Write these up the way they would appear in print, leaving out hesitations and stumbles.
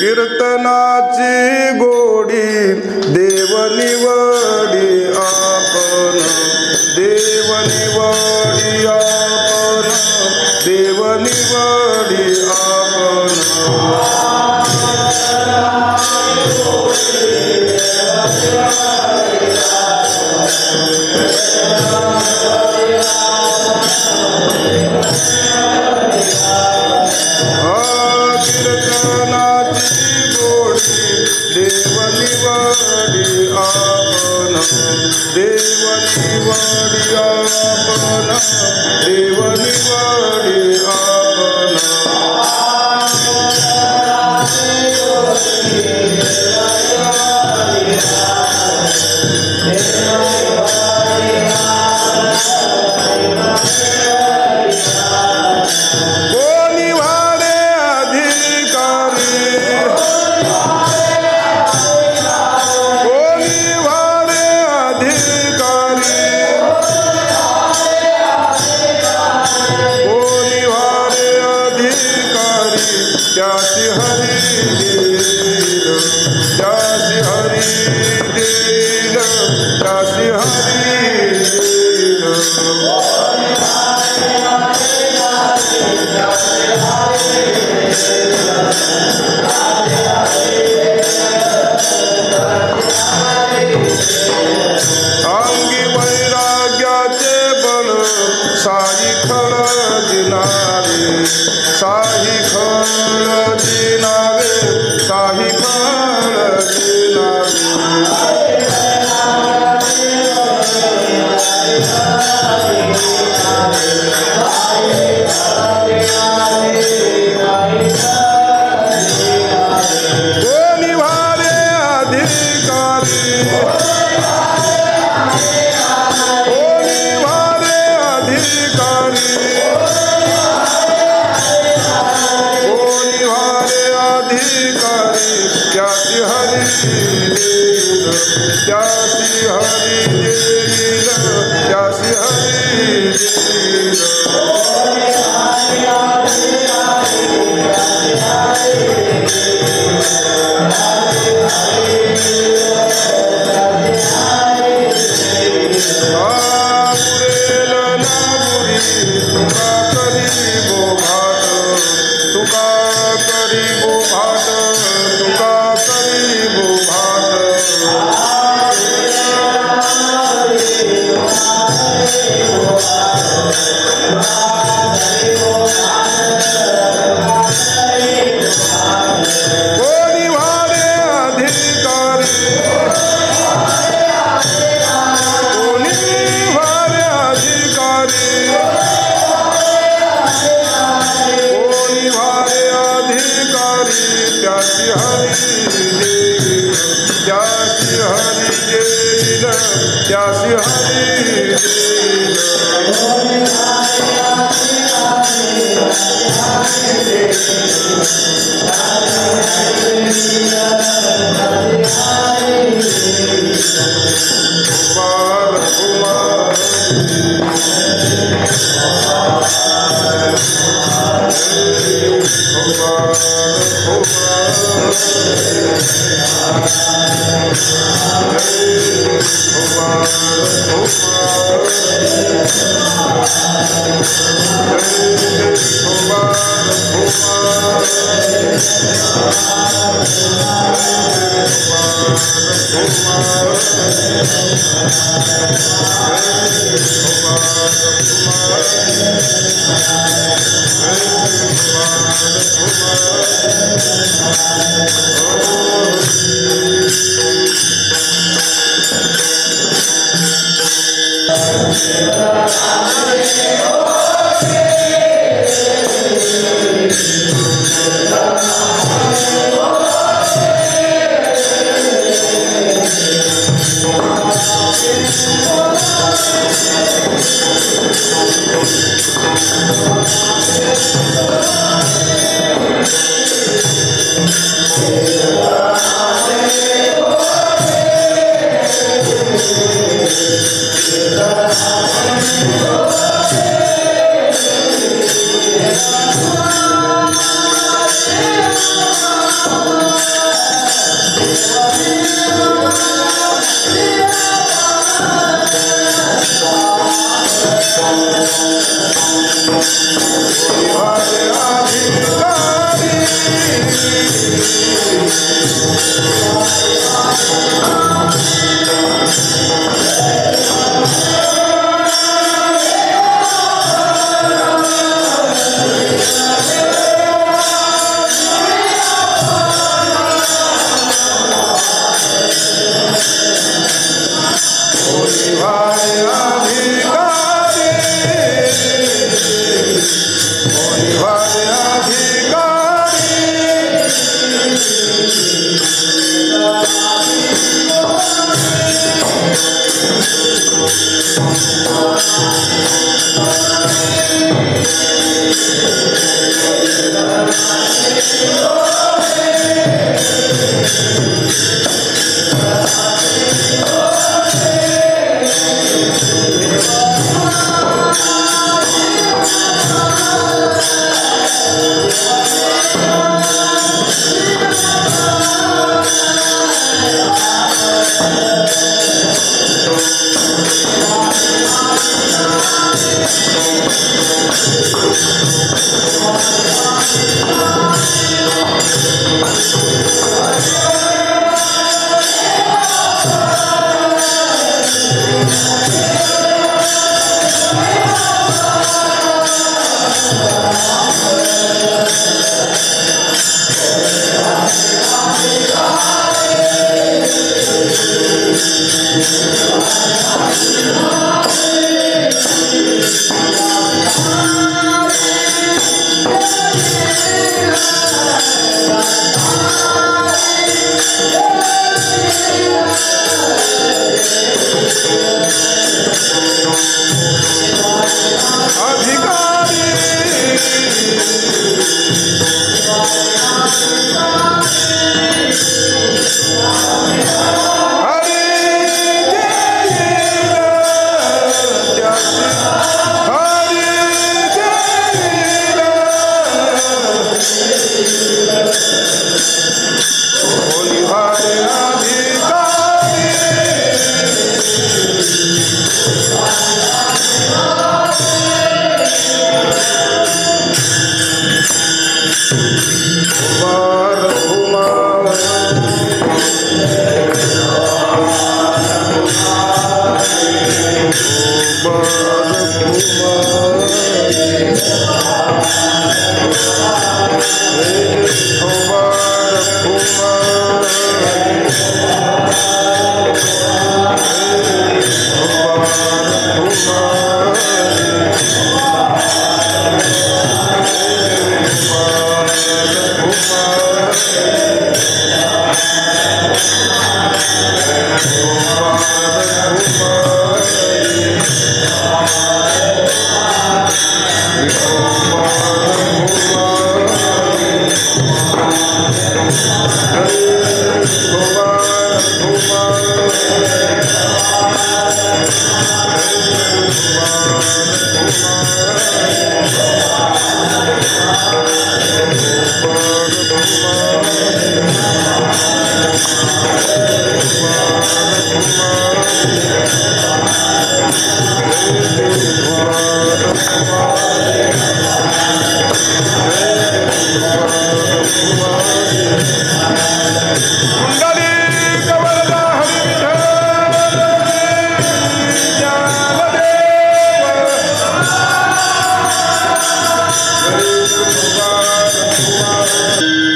कीर्तनाची गोडी देव निवडी आपण, देव निवडी आपण, देव निवडी आपण. कीर्तनाची गोडी देव निवडी आपण, देव निवडी आपण, देव निवडी आपण. कोणी वाडे अधिकारी, कोणी वाडे अधिकारी, कोणी वाडे अधिकारी, त्यासी हरी देईल, त्यासी हरी देईल, त्यासी हरी देईल. अंगी वैराग्याचे बळ साई खळ दिनावे, साई खळ दिनावे, साई खळ दिनावे. कोणी वारे अधिकारी, कोणी वारे अधिकारी, कोणी वारे अधिकारी, त्यासी हरी देईल, त्यासी हरी देईल, त्यासी हरी देईल. पुरेल नागुरी तुका करी बोभाट, तुका करी बोभाट, तुका करी बोभाट. कोणी वाडे अधिकारी, कोणी वारे अधिकारी, कोणी वारे अधिकारी, त्यासी हरी देईल, त्यासी हरी देईल, त्यासी हरी देईल. कुमार कुमार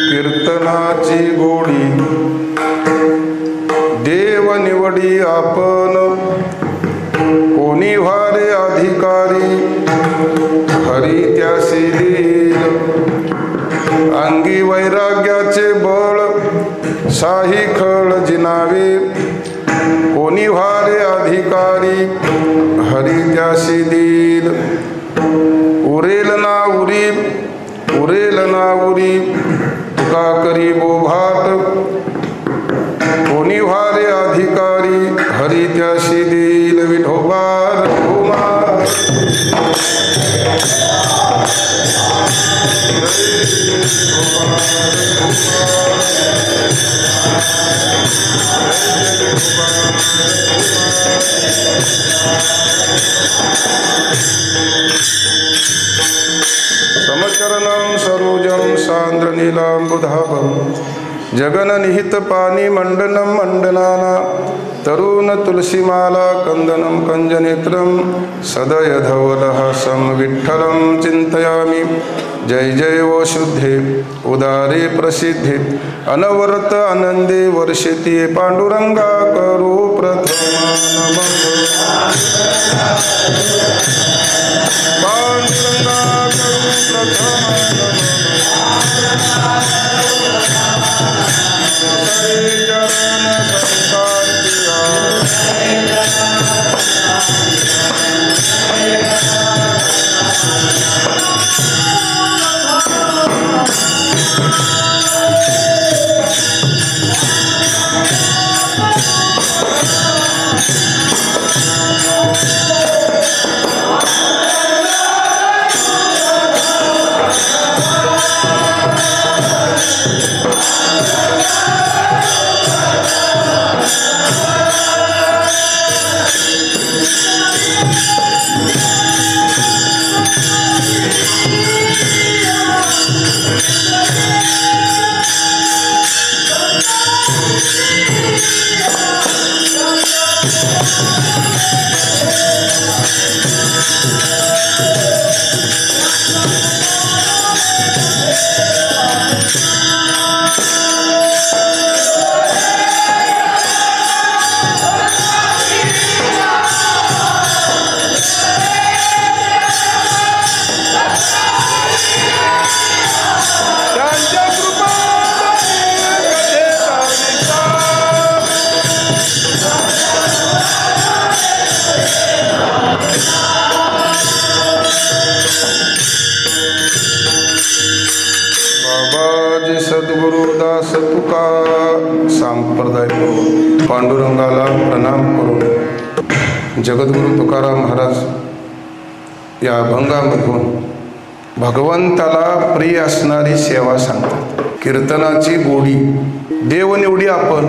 कीर्तनाची गोडी देव निवडी आपण, कोणी व्हारे अधिकारी हरी त्यासी लीन. अंगी वैराग्याचे बळ साही खळ जिनावे, कोणी व्हारे अधिकारी हरी त्यासी दीन. उरेल ना उरी उरेल ना उरी तुका करी बोभाट, कोणी व्हारे अधिकारी हरी त्यासी देईल. विठोबा रघुमा समचरणं सरोजं सान्द्रनीलाम्बुधाभं जगन्निहितपानि मण्डनं मण्डनाना तरुण तुलसीमाला कंदनं कंजनेत्रं सदयधवलहासं विठ्ठलं चिन्तयामि। जय जय वो शुद्धे उदारे प्रसिद्धे अनवरत आनंदे वर्षिते पांडुरंगा करो प्रथम नमः। पांडुरंगा करो प्रथम नमः। सद्गुरुदास तुका सांप्रदाय करून पांडुरंगाला प्रणाम करून जगद्गुरु तुकाराम महाराज या अभंगामधून भगवंताला प्रिय असणारी सेवा सांगतात। कीर्तनाची गोडी देवनिवडी आपण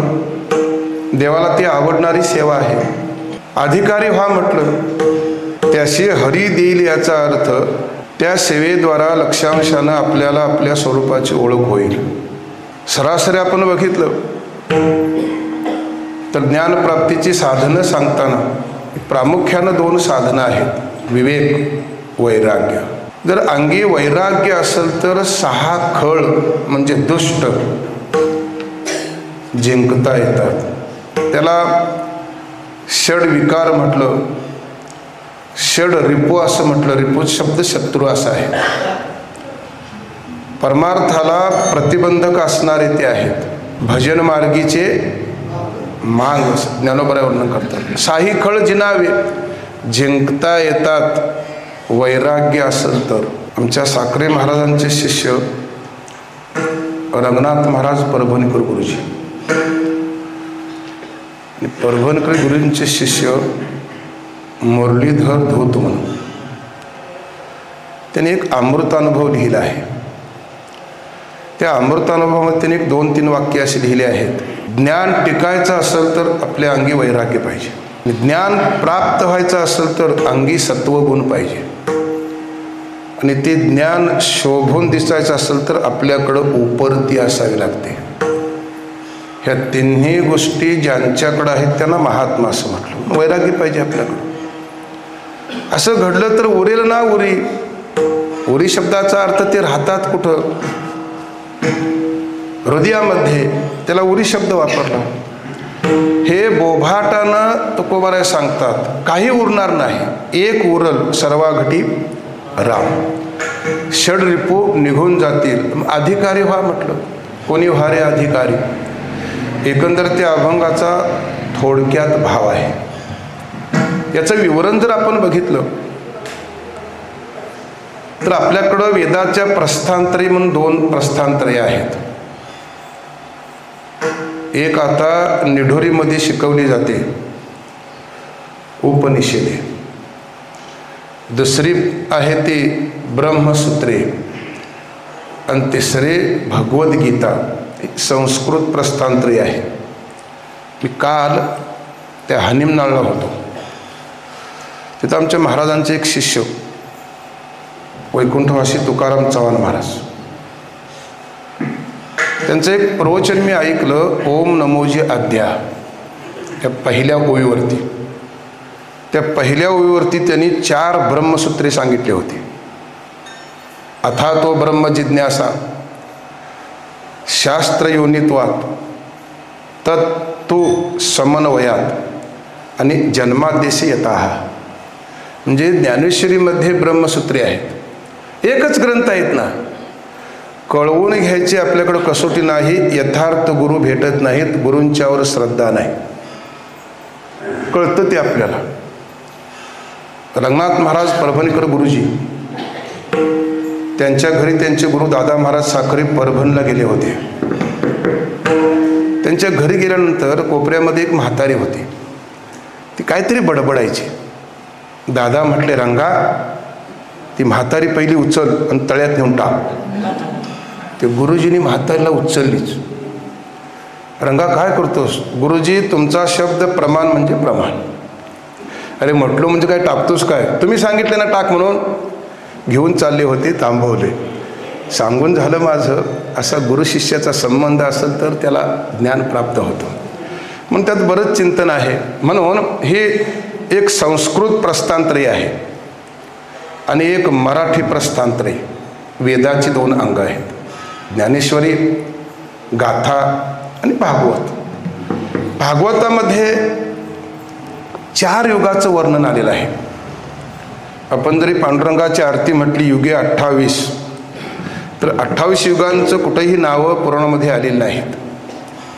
देवाला ती आवडणारी सेवा आहे। अधिकारी व्हा म्हटलं त्याशी हरी देईल याचा अर्थ त्या सेवेद्वारा लक्षांशानं आपल्याला आपल्या स्वरूपाची ओळख होईल। सरासरी आपण बघितलं तर ज्ञानप्राप्तीची साधनं सांगताना प्रामुख्यानं 2 साधनं आहेत, विवेक वैराग्य। जर अंगी वैराग्य असेल तर 6 खळ म्हणजे दुष्ट जिंकता येतात। त्याला षड विकार म्हटलं, षड रिपू असं म्हटलं। रिपू शब्द शत्रू असा आहे। परमार्थाला प्रतिबंधक असणारे ते आहेत। भजन मार्गीचे मांग ज्ञानोबा वर्णन करतात। 6 खळ जिनावे जिंकता येतात वैराग्य असेल तर। आमच्या साखरे महाराजांचे शिष्य रंगनाथ महाराज परभणीकर गुरुजी, परभणीकर गुरुजींचे शिष्य मुरलीधर धूत म्हणून त्यांनी एक अमृतानुभव लिहिला आहे। त्या अमृतानुभवामध्ये त्यांनी 2-3 वाक्य असे लिहिले आहेत। ज्ञान टिकायचं असेल तर आपल्या अंगी वैराग्य पाहिजे, ज्ञान प्राप्त व्हायचं असेल तर अंगी सत्वगुण पाहिजे, आणि ते ज्ञान शोभून दिसायचं असेल तर आपल्याकडं उपरती असावी लागते। ह्या तिन्ही गोष्टी ज्यांच्याकडं आहेत त्यांना महात्मा असं म्हटलं। वैराग्य पाहिजे आपल्याकडं। असं घडलं तर उरेल ना उरी। उरी शब्दाचा अर्थ ते राहतात कुठं? हृदयामध्ये। त्याला उरी शब्द वापरला। हे बोभाटानं तुकोबाराय सांगतात काही उरणार नाही, एक उरल सर्वाघटी राम। षड रिपू निघून जातील। अधिकारी व्हा म्हटलं, कोणी व्हा रे अधिकारी। एकंदर त्या अभंगाचा थोडक्यात भाव आहे। याचं विवरण जर आपण बघितलं तर आपल्याकडं वेदाच्या प्रस्थांतरे म्हणून 2 प्रस्थांतरे आहेत। एक आता निढोरीमध्ये शिकवली जाते उपनिषदे, दुसरी आहे ती ब्रह्मसूत्रे, आणि तिसरे भगवद्गीता संस्कृत प्रस्थांतरे आहे। मी काल त्या हनीमनाळला होतो। तिथं आमच्या महाराजांचे एक शिष्य वैकुंठवासी तुकाराम चव्हाण महाराज त्यांचं एक प्रवचन मी ऐकलं, ओम नमोजी आद्या, त्या पहिल्या ओवीवरती. त्या पहिल्या ओवीवरती त्यांनी 4 ब्रह्मसूत्रे सांगितले होते. अथा तो ब्रह्म जिज्ञासा शास्त्र योनित्वात तत्तु समन्वयात आणि जन्मादेशी यतः. म्हणजे ज्ञानेश्वरीमध्ये ब्रह्मसूत्रे आहेत. एकच ग्रंथ आहेत ना, कळवून घ्यायची आपल्याकडं कसोटी नाही. यथार्थ गुरु भेटत नाहीत, गुरूंच्यावर श्रद्धा नाही. कळतं ते आपल्याला. रंगनाथ महाराज परभणीकर गुरुजी, त्यांच्या घरी त्यांचे गुरु दादा महाराज साखरे परभणीला गेले होते. त्यांच्या घरी गेल्यानंतर कोपऱ्यामध्ये एक म्हातारी होती. ती काहीतरी बडबडायची. दादा म्हटले, रंगा ती म्हातारी पहिली उचल आणि तळ्यात नेऊन टाक. ते गुरुजींनी म्हातारीला उचललीच. रंगा काय करतोस? गुरुजी तुमचा शब्द प्रमाण म्हणजे प्रमाण. अरे म्हटलो म्हणजे काय टाकतोस काय? तुम्ही सांगितले ना टाक म्हणून. घेऊन चालले होते, थांबवले. सांगून झालं माझं. असा गुरुशिष्याचा संबंध असेल तर त्याला ज्ञान प्राप्त होतं. म्हणून त्यात बरंच चिंतन आहे. म्हणून हे एक संस्कृत प्रस्थानत्रय आहे आणि एक मराठी प्रस्थानत्रय. वेदाची 2 अंग आहेत, ज्ञानेश्वरी, गाथा आणि भागवत. भागवतामध्ये 4 युगाचं वर्णन आलेलं आहे. आपण जरी पांडुरंगाची आरती म्हटली युगे 28, तर 28 युगांचं कुठेही नावं पुराणामध्ये आलेली नाहीत.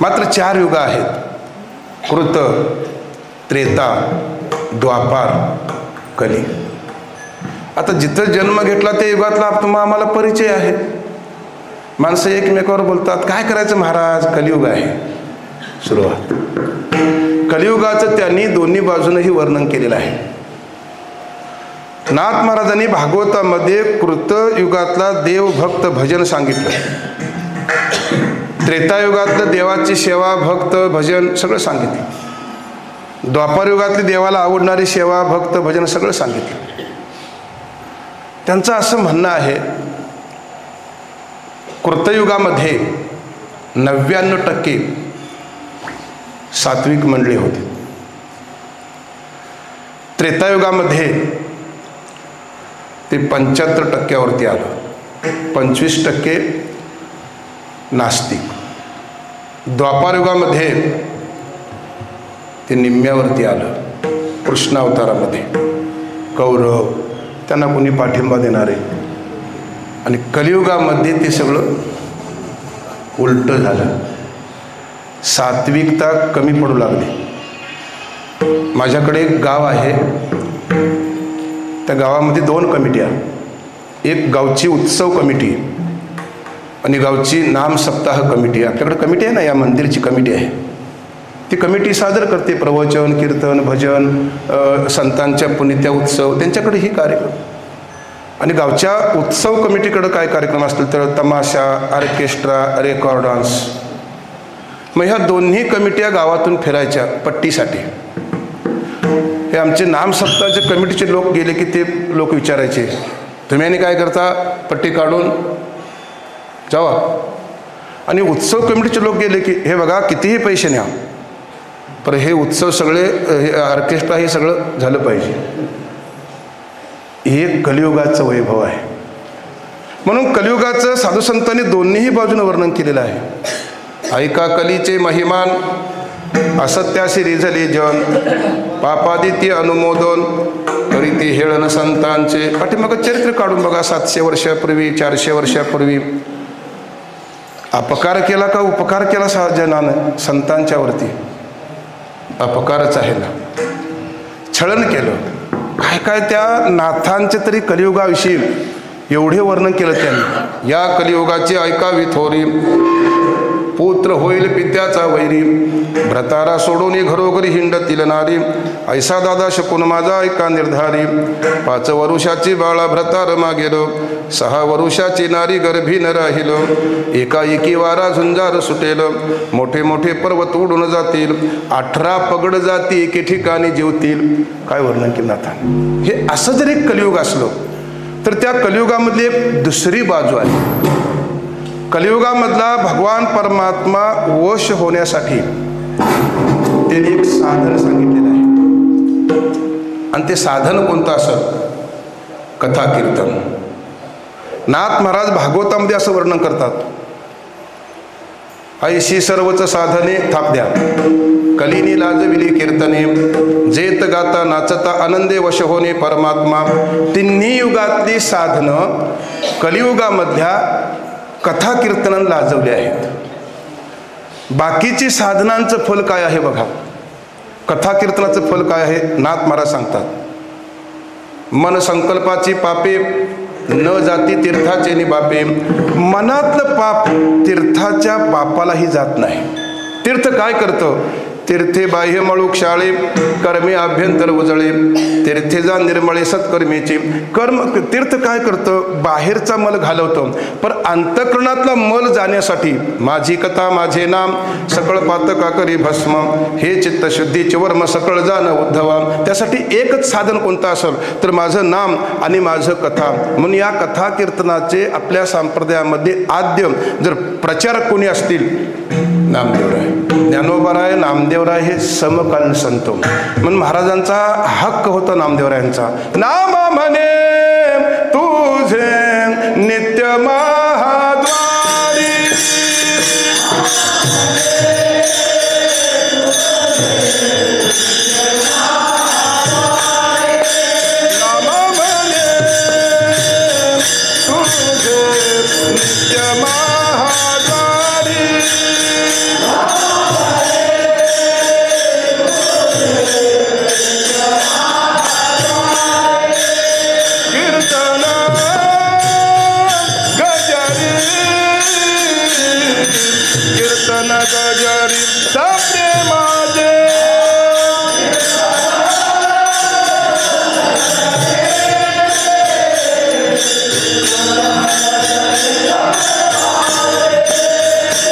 मात्र 4 युग आहेत, कृत, त्रेता, द्वापार, कली. आता जिथं जन्म घेतला त्या युगातला आम्हाला परिचय आहे. माणसं एकमेकावर बोलतात, काय करायचं महाराज? कलियुग आहे सुरुवात. कलियुगाचं त्यांनी दोन्ही बाजूनही वर्णन केलेलं आहे. नाथ महाराजांनी भागवतामध्ये कृत युगातला देवभक्त भजन सांगितलं. त्रेतायुगातलं देवाची सेवा, भक्त, भजन सगळं सांगितलं. द्वापार युगातली देवाला आवडणारी सेवा, भक्त, भजन सगळं सांगितलं. त्यांचं असं म्हणणं आहे, कृतयुगामध्ये 99% सात्विक मंडळी होती. त्रेतायुगामध्ये ते 75% आलं. 25% नास्तिक. द्वापारयुगामध्ये ते निम्म्यावरती आलं. कृष्णावतारामध्ये कौरव, त्यांना कोणी पाठिंबा देणारे. आणि कलियुगामध्ये ते सगळं उलट झालं. सात्विकता कमी पडू लागली. माझ्याकडे एक गाव आहे, त्या गावामध्ये 2 कमिट्या. एक गावची उत्सव कमिटी आणि गावची नाम सप्ताह कमिटी. आपल्याकडे कमिटी आहे ना, या मंदिरची कमिटी आहे. ती कमिटी सादर करते प्रवचन, कीर्तन, भजन, संतांच्या पुण्यतिथ्या, उत्सव, त्यांच्याकडे ही कार्यक्रम. आणि गावच्या उत्सव कमिटीकडं काय कार्यक्रम असतील तर तमाशा, ऑर्केस्ट्रा, रेकॉर्ड डान्स. मग ह्या दोन्ही कमिट्या गावातून फिरायच्या पट्टीसाठी. हे आमचे नाम सप्ताहाचे कमिटीचे लोक गेले की ते लोक विचारायचे, तुम्ही आणि काय करता? पट्टी काढून जावा. आणि उत्सव कमिटीचे लोक गेले की हे बघा कितीही पैसे न्या, पण हे उत्सव सगळे, हे ऑर्केस्ट्रा, हे सगळं झालं पाहिजे. हे कलियुगाचं वैभव आहे. म्हणून कलियुगाचं साधुसंतांनी दोन्हीही बाजूने वर्णन केलेलं आहे. ऐका कलीचे महिमान, असत्याशी रिझले जन, पापादित्य अनुमोदन करीती हेळन संतांचे. पाठीमागं चरित्र काढून बघा. 700 वर्षापूर्वी, 400 वर्षापूर्वी अपकार केला का उपकार केला जनानं संतांच्यावरती? अपकारच आहे ना. छळन केलं. काय काय त्या नाथांचे तरी कलियुगाविषयी एवढे वर्णन केलं त्यांनी. या कलियुगाची ऐकावी थोरी, पुत्र होईल पित्याचा वैरी, भ्रतारा सोडून घरोघरी हिंडतील नारी, ऐसा दादा शकून माझा ऐका निर्धारी. 5 वर्षाची बाळा भ्रतार मागेलो, 6 वर्षाची नारी गर्भी न राहिलो, एकाएकी वारा झुंजार सुटेल, मोठे मोठे पर्वत उडून जातील, 18 पगड जाती एके ठिकाणी जेवतील. काय वर्णन केलं नाथांनी. हे असं जर एक कलियुग असलं तर त्या कलियुगामधली एक दुसरी बाजू आहे. कलियुगामधला भगवान परमात्मा वश होण्यासाठी त्यांनी एक साधन सांगितलेलं आहे, आणि ते साधन कोणतं असेल? कथा कीर्तन. नाथ महाराज भागवतामध्ये असं वर्णन करतात, ऐशी सर्वच साधने थाप द्या, कलिनी लाजविली कीर्तने, जेत गाता नाचता आनंदे वश होणे परमात्मा. तिन्ही युगातली साधनं कलियुगामधल्या कथा कीर्तनानं लाजवली आहेत. बाकीची साधनांचं फल काय आहे बघा, कथा कीर्तनाचं फल काय आहे? नाथ महाराज सांगतात, मन संकल्पाची पापे न जाती तीर्थाचे निबापे. मनातलं पाप तीर्थाच्या पापालाही जात नाही. तीर्थ काय करतं? तीर्थे बाह्य मळूक शाळे, कर्मे आभ्यंतर उजळे, तीर्थे जा निर्मळे सत्कर्मेचे. कर्म तीर्थ काय करतं? बाहेरचा मल घालवतं, पण अंतःकरणातला मल जाण्यासाठी माझी कथा माझे नाम सकळ पातका करी भस्म, हे चित्तशुद्धीचे वर्म सकळ जाण उद्धवा. त्यासाठी एकच साधन कोणतं असेल तर माझं नाम आणि माझं कथा. म्हणून या कथा कीर्तनाचे आपल्या संप्रदायामध्ये आद्य जर प्रचारक कोणी असतील, नामदेवराय. ज्ञानोबाराय नामदेवराय हे समकालीन संत. म्हणून महाराजांचा हक्क होता नामदेवरायांचा, नाम म्हणे तुझे नित्य महाद्वारी, नाम म्हणे तुझे नित्य महाद्वारी. कीर्तन गजरी सप्रेमाचे,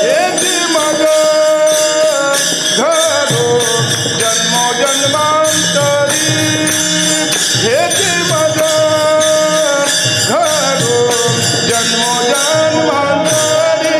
येती मग घरो जन्मो जन्मांतरी, येती मग घरो जन्मो जन्मांतरी.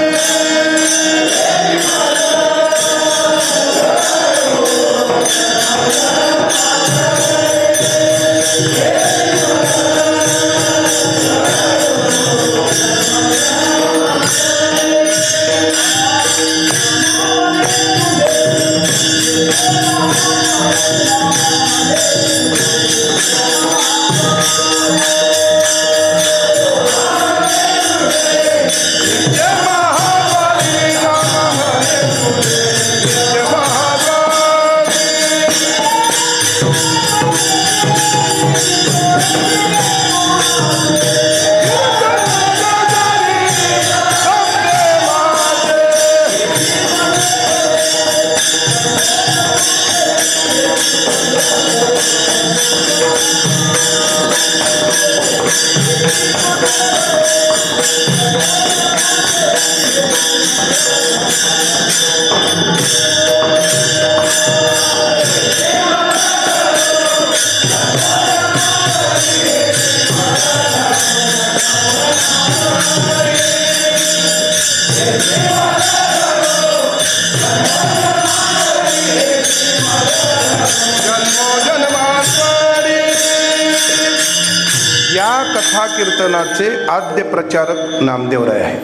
या कथा कीर्तनाचे आद्य प्रचारक नामदेवराय आहेत.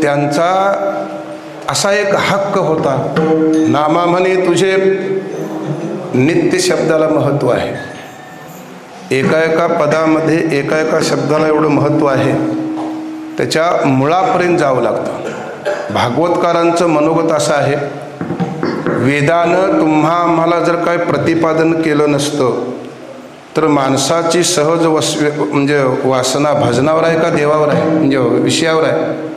त्यांचा असा एक हक्क होता, नामा म्हणे तुझे नित्य शब्दाला महत्त्व आहे. एका एका पदामध्ये एका एका शब्दाला एवढं महत्त्व आहे, त्याच्या मुळापर्यंत जावं लागतं. भागवतकारांचं मनोगत असं आहे, वेदानं तुम्हा आम्हाला जर काय प्रतिपादन केलं नसतं तर माणसाची सहज म्हणजे वासना भजनावर आहे का देवावर आहे, म्हणजे विषयावर आहे?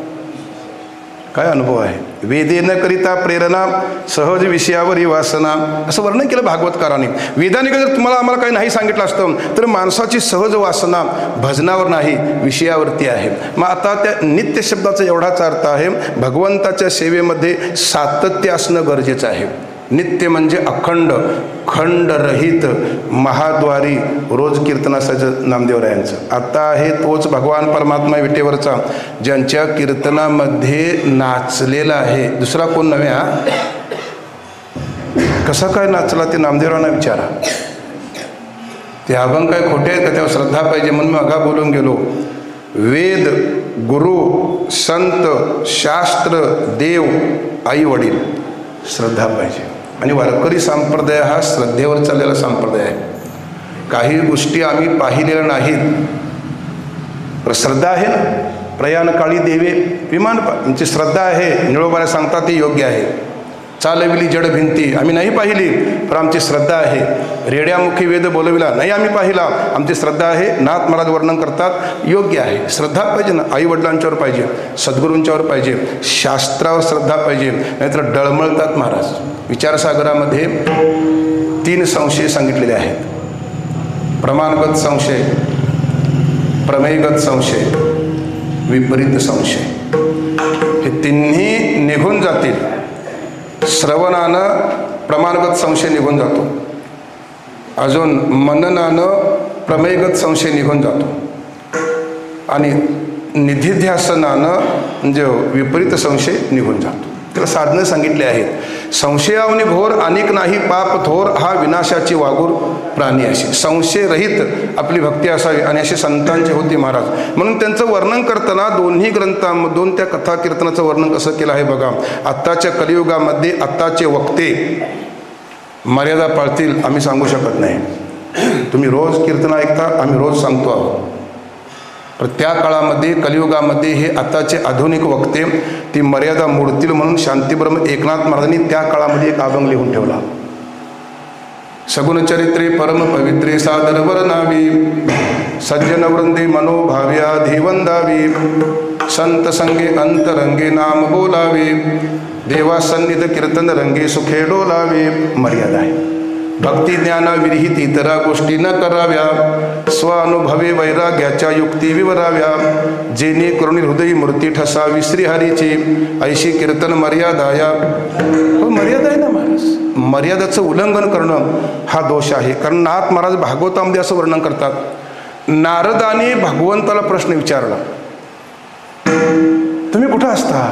काय अनुभव आहे? वेदे न करिता प्रेरणा सहज विषयावर ही वासना, असं वर्णन केलं भागवतकारांनी. वेदाने जर तुम्हाला आम्हाला काही नाही सांगितलं असतं तर माणसाची सहज वासना भजनावर नाही विषयावरती आहे. मग आता त्या नित्य शब्दाचा एवढाच अर्थ आहे, भगवंताच्या सेवेमध्ये सातत्य असणं गरजेचं आहे. नित्य म्हणजे अखंड, खंडरहित महाद्वारी रोज कीर्तन असायचं नामदेवरायांचं. आता आहे तोच भगवान परमात्मा विटेवरचा, ज्यांच्या कीर्तनामध्ये नाचलेला आहे, दुसरा कोण नव्हे. कसा काय नाचला ते नामदेवरांना विचारा. ते अभंग काय खोटे आहेत का? त्यावर श्रद्धा पाहिजे. म्हणून मी अगा बोलून गेलो, वेद, गुरु, संत, शास्त्र, देव, आई वडील, श्रद्धा पाहिजे. आणि वारकरी संप्रदाय हा श्रद्धेवर चाललेला संप्रदाय आहे. काही गोष्टी आम्ही पाहिलेल्या नाहीत, पण श्रद्धा आहे ना. प्रयाणकाळी देवे विमान आमची श्रद्धा आहे. निळोबाला सांगतात ते योग्य आहे. चालविली जड भिंती आम्ही नाही पाहिली, पण आमची श्रद्धा आहे. रेड्यामुखी वेद बोलविला नाही आम्ही पाहिला, आमची श्रद्धा आहे. नाथ महाराज वर्णन करतात, योग्य आहे. श्रद्धा पाहिजे ना. आई वडिलांच्यावर पाहिजे, सद्गुरूंच्यावर पाहिजे, शास्त्रावर श्रद्धा पाहिजे, नाहीतर डळमळतात महाराज. विचारसागरामध्ये 3 संशय सांगितलेले आहेत. प्रमाणगत संशय, प्रमेयगत संशय, विपरीत संशय. हे तिन्ही निघून जातील. श्रवणानं प्रमाणगत संशय निघून जातो, अजून मननानं प्रमेयगत संशय निघून जातो, आणि निधिध्यासनानं म्हणजे विपरीत संशय निघून जातो. त्याला साधनं सांगितले आहेत. संशयावनी घोर अनेक नाही पाप थोर, हा विनाशाची वागूर प्राणी अशी. संशयरहित आपली भक्ती असावी, आणि असे संतांचे होते महाराज. म्हणून त्यांचं वर्णन करताना दोन्ही ग्रंथांमधून त्या कथा कीर्तनाचं वर्णन कसं केलं आहे बघा. आत्ताच्या कलियुगामध्ये आत्ताचे वक्ते मर्यादा पाळतील आम्ही सांगू शकत नाही. तुम्ही रोज कीर्तन ऐकता, आम्ही रोज सांगतो आहोत. तर त्या काळामध्ये कलियुगामध्ये हे आताचे आधुनिक वक्ते ती मर्यादा मोडतील म्हणून शांतीब्रह्म एकनाथ महाराजांनी त्या काळामध्ये एक अभंग लिहून ठेवला. सगुण चरित्रे परम पवित्रे सादर वर्णावी, सज्जन वृंदे मनोभाव्या धीवंदावी, संत संगे अंतरंगे नाम बोलावे, देवा सन्निध कीर्तन रंगे सुखे डोलावे. मर्यादा आहे. भक्ती ज्ञाना विरहित इतरा गोष्टी न कराव्या, स्वानुभवे वैराग्याच्या युक्ती विवराव्या, जेणे करुणी हृदयी मूर्ती ठसावी श्रीहरीची, ऐशी कीर्तन मर्यादाया. हो, मर्यादा आहे ना महाराज. मर्यादाचं उल्लंघन करणं हा दोष आहे. कारण नाथ महाराज भागवतामध्ये असं वर्णन करतात. नारदाने भगवंताला प्रश्न विचारला, तुम्ही कुठं असता?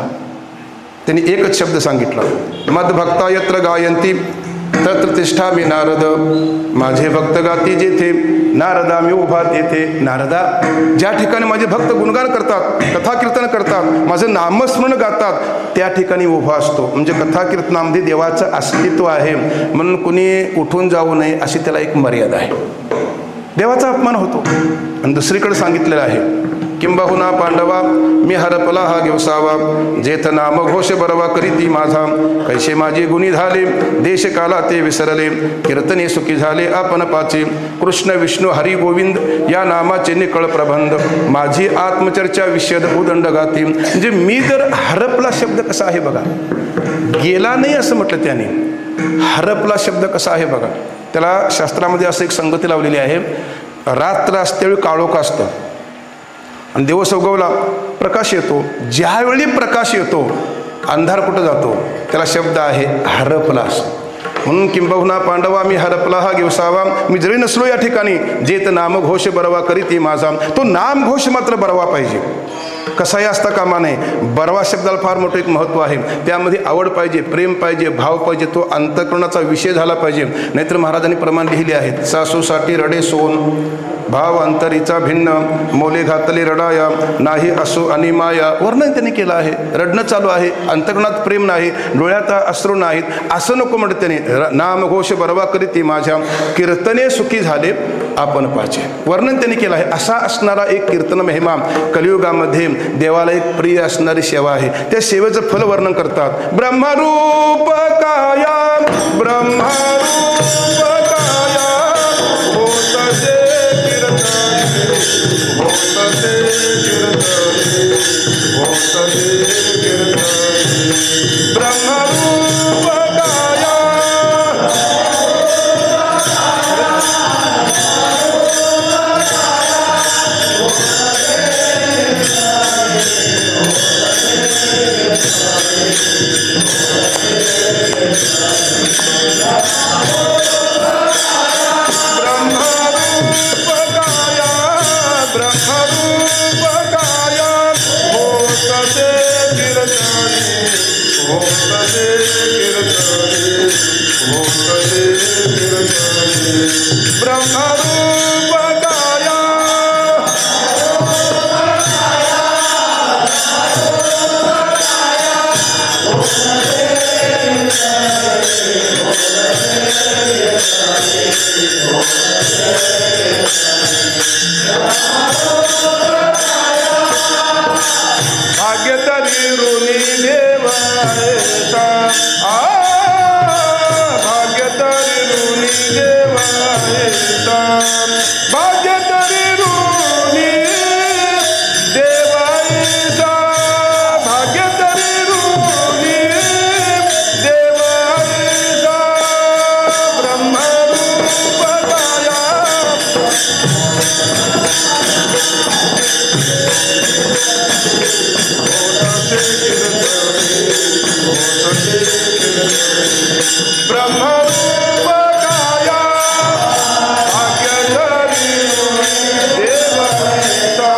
त्यांनी एकच शब्द सांगितला, मदभक्ता यत्र गायंती तत्र तिष्ठामि नारद. माझे भक्त गाती जेथे, नारदा मी उभा तेथे. नारदा, ज्या ठिकाणी माझे भक्त गुणगान करतात, कथा कीर्तन करतात, माझं नामस्मरण गातात, त्या ठिकाणी उभा असतो. म्हणजे कथा कीर्तनामध्ये देवाचं अस्तित्व आहे म्हणून कुणी उठून जाऊ नये अशी त्याला एक मर्यादा आहे. देवाचा अपमान होतो. आणि दुसरीकडे सांगितलेलं आहे, किंबहुना पांडवा मी हरपला हा घेवसावा, जेथ नाम घोष बरवा करीती माझा, कैसे माझे गुणी झाले देश काला ते विसरले, कीर्तने सुखी झाले आपण पाचे, कृष्ण विष्णू हरी गोविंद या नामाचे निकळ प्रबंध, माझी आत्मचर्चा विषद उदंड गाती. म्हणजे मी जर हरपला शब्द कसा आहे बघा, गेला नाही असं म्हटलं त्याने. हरपला शब्द कसा आहे बघा. त्याला शास्त्रामध्ये असं एक संगती लावलेली आहे. रात्र असते काळोख असतं आणि दिवस उगवला प्रकाश येतो. ज्यावेळी प्रकाश येतो अंधार कुठं जातो, त्याला शब्द आहे हरपलास. म्हणून किंबहुना पांडवा मी हरपला हा घेवसावा, मी जरी नसलो या ठिकाणी, जेत नाम घोष बरवा करीती माझा. तो नाम घोष मात्र बरवा पाहिजे. कसाही असता कामा नये. बरवा शब्दाला फार मोठं एक महत्त्व आहे. त्यामध्ये आवड पाहिजे, प्रेम पाहिजे, भाव पाहिजे, तो अंतःकरणाचा विषय झाला पाहिजे. नाहीतर महाराजांनी प्रमाण लिहिले आहेत, सासूसाठी रडे सोन, भाव अंतरीचा भिन्न, मोले घातले रडाया, नाही असो आणि माया. वर्णन त्यांनी केलं आहे. रडणं चालू आहे, अंतःकरणात प्रेम नाही, डोळ्यात अश्रू नाहीत, असं नको म्हणत त्याने. नाम घोष बरवा करीती माझ्या, कीर्तने सुखी झाले आपण पाचे. वर्णन त्यांनी केलं आहे. असा असणारा एक कीर्तन महिमा कलियुगामध्ये देवाला एक प्रिय असणारी सेवा आहे. त्या सेवेचं फल वर्णन करतात. ब्रह्मरूप काया, ब्रह्मरूप काया, होतसे कीर्तने, होतसे कीर्तने, होतसे कीर्तने, ब्रह्मरूप काया. होतसे कीर्तनी ब्रह्मरूप काया भाग्यतरी ऋणी देवायचा भाग्यतरी ऋणी देवायचा भाग्यतरी ऋणी देवायचा भाग्यतरी ऋणी देवायचा ब्रह्मरूप काया ब्रह्मरूप काया भाग्यधरी देवायचा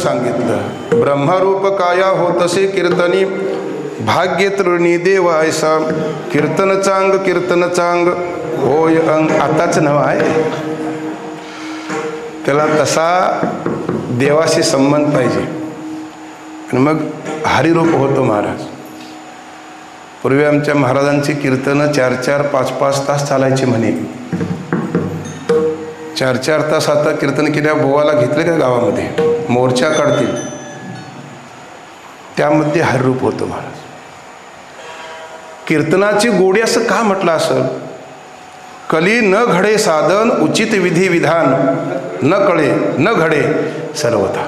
सांगितलं ब्रह्मरूप काया होतसे कीर्तनी भाग्य तृणी देवायसा कीर्तन चांग होय अंग आताच नव आहे त्याला तसा देवाशी संबंध पाहिजे आणि मग हरिरूप होतो महाराज. पूर्वी आमच्या महाराजांची कीर्तनं 4-4, 5-5 तास चालायची म्हणे. 4-4 तास आता कीर्तन केल्या बोवाला घेतले का गावामध्ये मोर्चा काढतील त्यामध्ये हरिरूप होतो महाराज. कीर्तनाची गोडी असं का म्हटलं असेल? कली न घडे साधन उचित विधी विधान न घडे सर्वथा.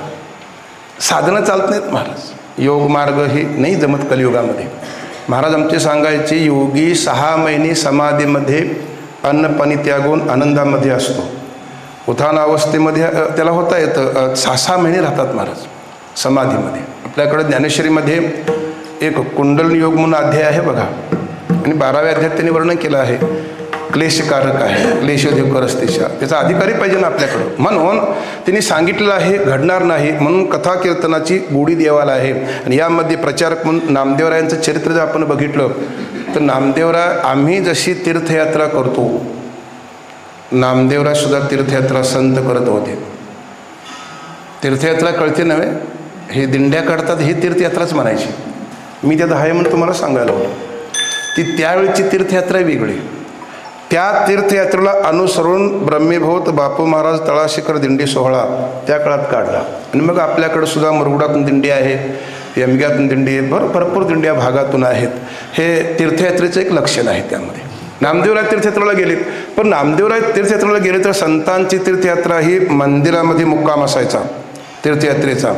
साधनं चालत नाहीत महाराज. योग मार्ग हे नाही जमत कलियुगामध्ये. महाराज आमचे सांगायचे योगी 6 महिने समाधीमध्ये अन्नपाणी त्यागून आनंदामध्ये असतो. उत्थान अवस्थेमध्ये त्याला होता येतं. 6 महिने राहतात महाराज समाधीमध्ये. आपल्याकडे ज्ञानेश्वरीमध्ये एक कुंडल योग म्हणून अध्याय आहे बघा आणि 12व्या अध्यायात त्यांनी वर्णन केलं आहे. क्लेशकारक आहे क्लेशोद्योग करस्तेशा त्याचा अधिकारी पाहिजे ना आपल्याकडं. म्हणून त्यांनी सांगितलेलं आहे घडणार नाही म्हणून कथा कीर्तनाची गोडी देवाला आहे. आणि यामध्ये प्रचारक म्हणून नामदेवरायांचं चरित्र जर आपण बघितलं तर नामदेवराय आम्ही जशी तीर्थयात्रा करतो नामदेवराय सुद्धा तीर्थयात्रा संत करत होते. तीर्थयात्रा कळते नव्हे हे दिंड्या काढतात ही तीर्थयात्राच म्हणायची. मी त्यात आहे म्हणून तुम्हाला सांगायला होतं. ती त्यावेळची तीर्थयात्रा वेगळी. त्या तीर्थयात्रेला अनुसरून ब्रह्मीभूत बापू महाराज तळाशिखर दिंडी सोहळा त्या काळात काढला. आणि मग आपल्याकडे सुद्धा मुरगुडातून दिंडी आहे यमग्यातून दिंडी आहे भरपूर दिंड्या भागातून आहेत. हे तीर्थयात्रेचं एक लक्षण आहे त्यामध्ये. नामदेवराय तीर्थयात्रेला गेले, पण नामदेवराय तीर्थयात्रेला गेले तर संतांची तीर्थयात्रा ही मंदिरामध्ये मुक्काम असायचा तीर्थयात्रेचा.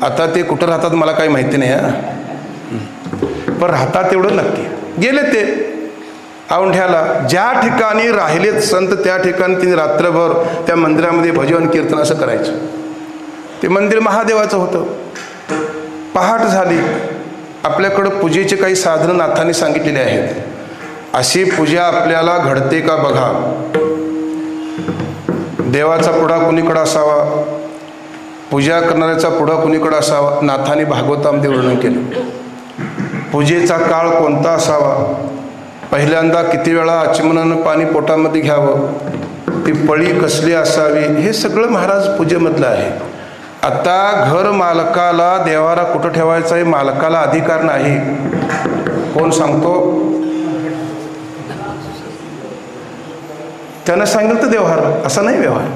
आता ते कुठं राहतात मला काही माहिती नाही पण राहतात तेवढं नक्की. गेले ते औंढ्याला, ज्या ठिकाणी राहिलेत संत त्या ठिकाणी तिने रात्रभर त्या मंदिरामध्ये भजन कीर्तन असं करायचं. ते मंदिर महादेवाचं होतं. पहाट झाली, आपल्याकडं पूजेचे काही साधनं नाथांनी सांगितलेले आहेत. अशी पूजा आपल्याला घडते का बघा. देवाचा पुढा कुणीकडे असावा, पूजा करणाऱ्याचा पुढा कुणीकडे असावा, नाथांनी भागवतामध्ये वर्णन केलं. पूजेचा काळ कोणता असावा, पहिल्यांदा किती वेळा आचमनानं पाणी पोटामध्ये घ्यावं, ती पळी कसली असावी, हे सगळं महाराज पूजेमधलं आहे. आता घर मालकाला देवारा कुठं ठेवायचा आहे मालकाला अधिकार नाही. कोण सांगतो? त्यानं सांगितलं तर व्यवहार, असा नाही व्यवहार.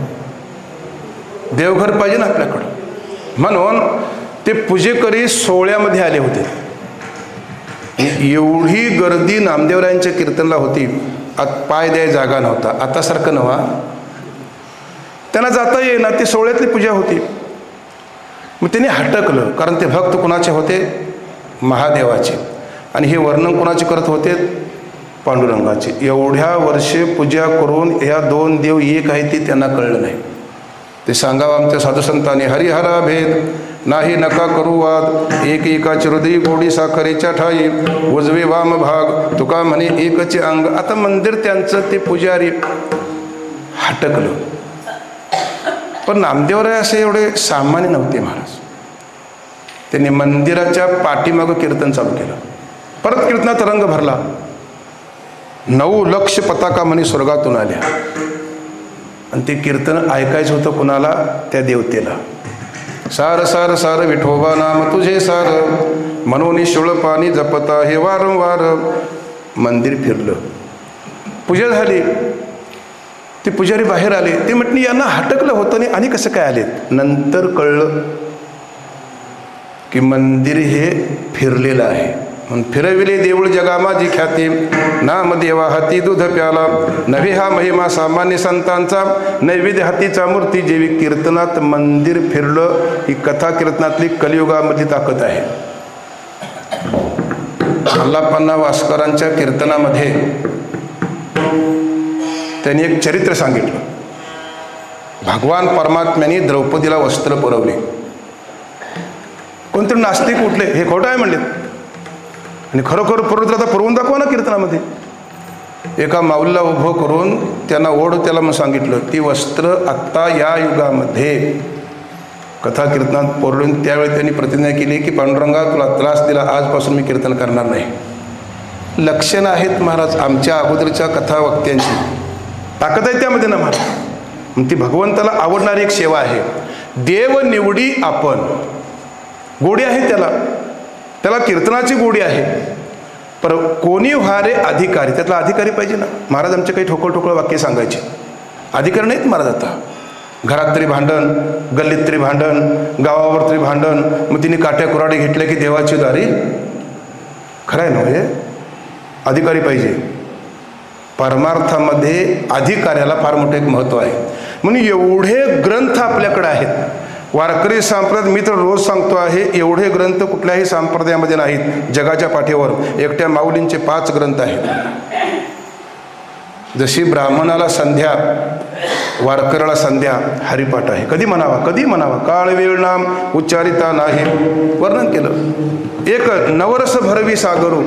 देवघर पाहिजे ना आपल्याकडं. म्हणून ते पूजेकरी सोहळ्यामध्ये आले होते. एवढी गर्दी नामदेवरायांच्या कीर्तनला होती, पाय द्याय जागा नव्हता. आता सारखं नव्हा, त्यांना जाता येईना, ती सोहळ्यातली पूजा होती. मग त्यांनी हटकलं, कारण ते भक्त कुणाचे होते? महादेवाचे. आणि हे वर्णन कुणाचे करत होते? पांडुरंगाचे. एवढ्या वर्षे पूजा करून या दोन देव एक आहे ते त्यांना कळलं नाही. ते सांगावं आमच्या साधुसंतांनी, हरिहरा भेद नाही नका करू वाद, एक एकाची हृदय गोडी साखरेच्या ठाई, उजवे वाम भाग तुका म्हणे एकचे अंग. आता मंदिर त्यांचं, ते पुजारी हटकलं. पण नामदेवराय असे एवढे सामान्य नव्हते महाराज. त्यांनी मंदिराच्या पाठीमागं कीर्तन चालू केलं. परत कीर्तनात रंग भरला. 9 लक्ष पताका म्हणे स्वर्गातून आल्या. आणि ते कीर्तन ऐकायचं होतं कुणाला? त्या देवतेला. सार सार सार विठोबा नाम तुझे सार, म्हणून शुळ पाणी जपता हे वारंवार. मंदिर फिरलं, पूजा झाली. ते पुजारी बाहेर आले. ते म्हटले यांना हटकलं होतं आणि कसं काय आलेत? नंतर कळलं की मंदिर हे फिरलेलं आहे. म्हणून फिरविले देऊळ जगा माझी ख्याती, नामदेवा हाती दूध प्याला, नव्हे हा महिमा सामान्य संतांचा, नैवेद्य हातीचा मूर्ती जेवी. कीर्तनात मंदिर फिरलं, ही कथा कीर्तनातली कलियुगामधली ताकद आहे. अल्लापन्ना वास्करांच्या कीर्तनामध्ये त्यांनी एक चरित्र सांगितलं. भगवान परमात्म्याने द्रौपदीला वस्त्र पुरवले. कोणतरी नास्तिक उठले, हे खोटं आहे म्हणले. आणि खरोखर पुरवत आता पुरवून दाखवा ना कीर्तनामध्ये. एका माऊलीला उभं करून त्यांना ओढ त्याला मग सांगितलं, ती वस्त्र आत्ता या युगामध्ये कथा कीर्तनात पोरवून. त्यावेळी त्यांनी प्रतिज्ञा केली की पांडुरंगा तुला त्रास दिला, आजपासून मी कीर्तन करणार नाही. लक्षणं आहेत महाराज आमच्या अगोदरच्या कथा वक्त्यांची, ताकद आहे त्यामध्ये ना महाराज. ती भगवंताला आवडणारी एक सेवा आहे. देव निवडी आपण, गोडी आहे त्याला, त्याला कीर्तनाची गोडी आहे. पर कोणी व्हारे अधिकारी, त्यातला अधिकारी पाहिजे ना. महाराज आमचे काही ठोकळ वाक्य सांगायचे, अधिकारी नाहीत महाराज. आता घरात तरी भांडण, गल्लीत तरी भांडण, गावावर तरी भांडण, मग तिने काट्या कुऱ्हाडी घेतल्या की देवाची दारी. खरं आहे ना, हे अधिकारी पाहिजे. परमार्थामध्ये अधिकाऱ्याला फार मोठं एक महत्त्व आहे. म्हणून एवढे ग्रंथ आपल्याकडे आहेत. वारकरी संप्रदायात मी तर रोज सांगतो आहे, एवढे ग्रंथ कुठल्याही संप्रदायामध्ये नाहीत जगाच्या पाठीवर. एकट्या माऊलींचे 5 ग्रंथ आहेत. जशी ब्राह्मणाला संध्या, वारकऱ्याला संध्या हरिपाठ आहे. कधी म्हणावा, कधी म्हणावा, काळ वेळ नाम उच्चारिता नाही, वर्णन केलं. एक नवरस भरवी सागरू,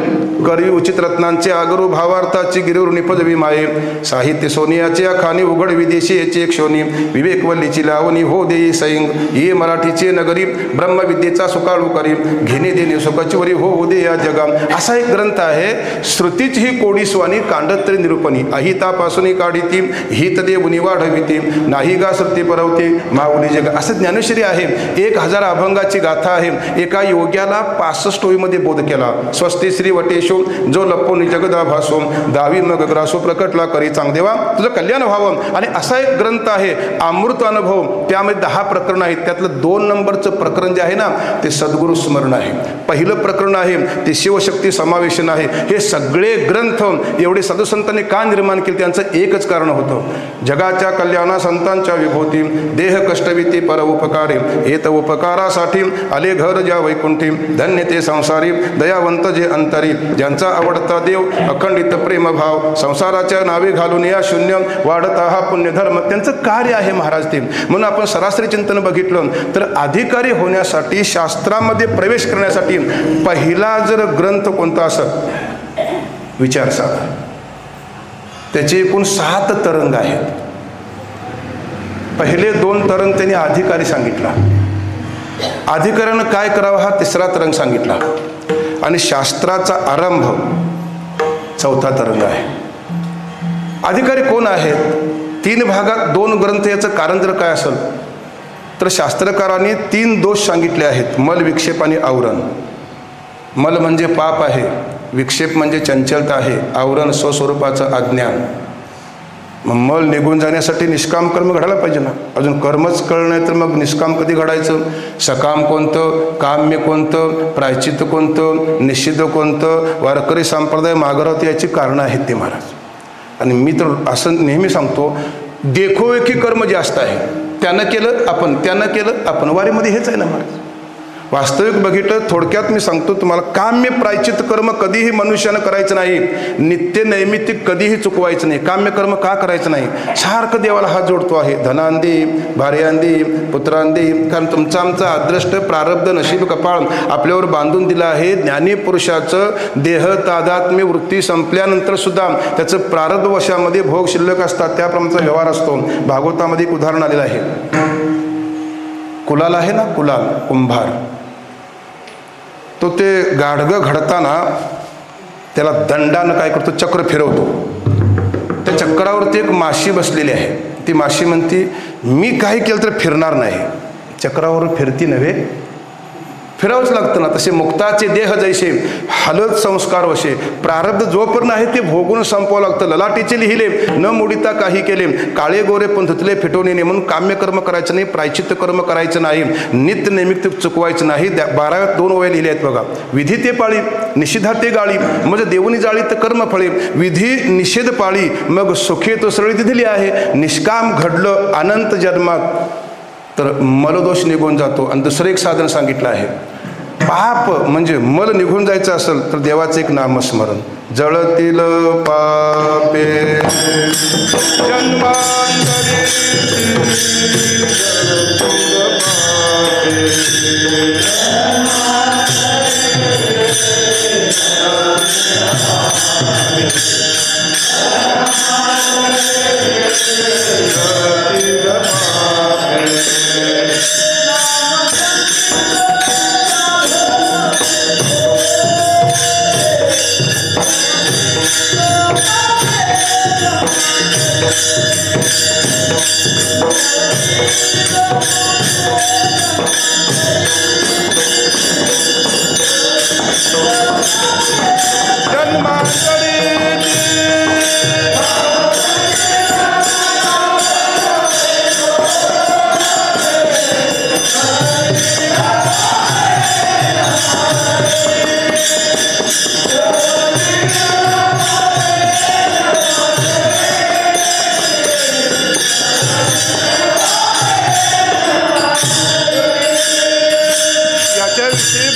करवी उचित रत्नांचे आगरू, भावार्थाची गिरीवर निपजवी माये, साहित्य सोनियाचे खाणी उघड विदेशी याची एक शोनी, विवेकवल्लीची लावणी हो देई सैंग, ये मराठीचे नगरी, ब्रह्मविद्येचा सुकाळू करी, घेणे देणे सुखचवरी हो उदे या जगा. असा एक ग्रंथ आहे. श्रुतीची ही कोडीस्वानी कांडत्री निरूपणी, अहितापासून काढिती हित देवनी वाढविती, नाही गा श्रुती परवते माऊली जग. असं ज्ञानेश्वरी आहे. 1000 अभंगाची गाथा आहे. एका योग्याला 65 66 ओळीमध्ये बोध केला. स्वस्ती श्री वटेशो जो लपवून जगदा भासो दावी मग ग्रासो प्रकटला करी चांगदेवा तुझं कल्याण व्हावं. आणि असा एक ग्रंथ आहे अमृत अनुभव, त्यामध्ये 10 प्रकरण आहेत. त्यातलं 2 नंबरचं प्रकरण जे आहे ना ते सद्गुरू स्मरण आहे. पहिलं प्रकरण आहे ते शिवशक्ती समावेशन आहे. हे सगळे ग्रंथ एवढे साधुसंतांनी का निर्माण केले त्यांचं एकच कारण होतं, जगाच्या कल्याणा संतांच्या विभूती देह कष्टविती पर उपकारे येत उपकारासाठी आले घर ज्या वैकुंठी धन्य ते संसारी दयावंत जे अंतरी ज्यांचा आवडता देव अखंडित प्रेमभाव संसाराच्या नावे घालून या शून्य वाढता हा पुण्यधर्म त्यांचं कार्य आहे महाराज ते. म्हणून आपण सरासरी चिंतन बघितलं तर अधिकारी होण्यासाठी शास्त्रामध्ये प्रवेश करण्यासाठी पहिला जर ग्रंथ कोणता असत विचार साधा. त्याचे एकूण 7 तरंग आहेत. पहिले 2 तरंग त्यांनी अधिकारी सांगितला, अधिकाऱ्यानं काय करावं हा 3रा तरंग सांगितला, आणि शास्त्राचा आरंभ 4था तरंग आहे. अधिकारी कोण आहेत? 3 भागात 2 ग्रंथ. याचं कारण जर काय असेल तर शास्त्रकारांनी 3 दोष सांगितले आहेत, मल विक्षेप आणि आवरण. मल म्हणजे पाप आहे, विक्षेप म्हणजे चंचलता आहे, आवरण स्वस्वरूपाचं अज्ञान. मल निघून जाण्यासाठी निष्काम कर्म घडायला पाहिजे ना. अजून कर्मच कळलं नाही तर मग निष्काम कधी घडायचं? सकाम कोणतं, काम्य कोणतं, प्रायचित्त कोणतं, निषिद्ध कोणतं, वारकरी संप्रदाय मागरावती याची कारणं आहेत ते महाराज. आणि मी तर असं नेहमी सांगतो, देखोवेखी कर्म जास्त आहे. त्यानं केलं आपण, त्यानं केलं आपण, वारीमध्ये हेच आहे ना महाराज. वास्तविक बघितलं थोडक्यात मी सांगतो तुम्हाला, काम्य प्रायचित्त कर्म कधीही मनुष्यानं करायचं नाही. नित्य नैमित्तिक कधीही चुकवायचं नाही. काम्य कर्म का करायचं नाही? सारखं देवाला हात जोडतो आहे, धनांदी भार्यांदी पुत्रांदी, कारण तुमचा आमचा अदृष्ट प्रारब्ध नशीब कपाळ आपल्यावर बांधून दिलं आहे. ज्ञानी पुरुषाचं देह तादात्म्य वृत्ती संपल्यानंतर सुद्धा त्याचं प्रारब्ध वशामध्ये भोग शिल्लक असतात, त्याप्रमाणेचा व्यवहार असतो. भागवतामध्ये एक उदाहरण आलेलं आहे. कुलाल आहे ना, कुलाल कुंभार, तो ते गाडगं घडताना त्याला दंडानं काय करतो, चक्र फिरवतो. त्या चक्रावरती एक माशी बसलेली आहे. ती माशी म्हणती मी काही केलं तर फिरणार नाही. चक्रावर फिरती नव्हे, फिरावंच लागतं ना. तसे मुक्ताचे देह जैसे हलत संस्कार वशे, प्रारब्ध जोपर्यंत आहे ते भोगून संपवावं लागतं. ललाटीचे लिहिले न मोडिता काही केले, काळे गोरे पण धुतले फिटवणे. म्हणून काम्य कर्म करायचं नाही, प्रायचित्त कर्म करायचं नाही, नित्य नैमित्त चुकवायचं नाही. 12व्यात 2 ओव्या लिहिल्या आहेत बघा. विधी ते पाळी निषिद्धा ते गाळी, म्हणजे देवनी जाळी तर कर्म फळे. विधी निषेध पाळी मग सुखे तो सरळी दिली आहे. निष्काम घडलं अनंत जन्मात तर मलदोष निघून जातो. आणि दुसरं एक साधन सांगितलं आहे, पाप म्हणजे मल निघून जायचं असेल तर देवाचं एक नामस्मरण. जळतील पापे जन्मांतरी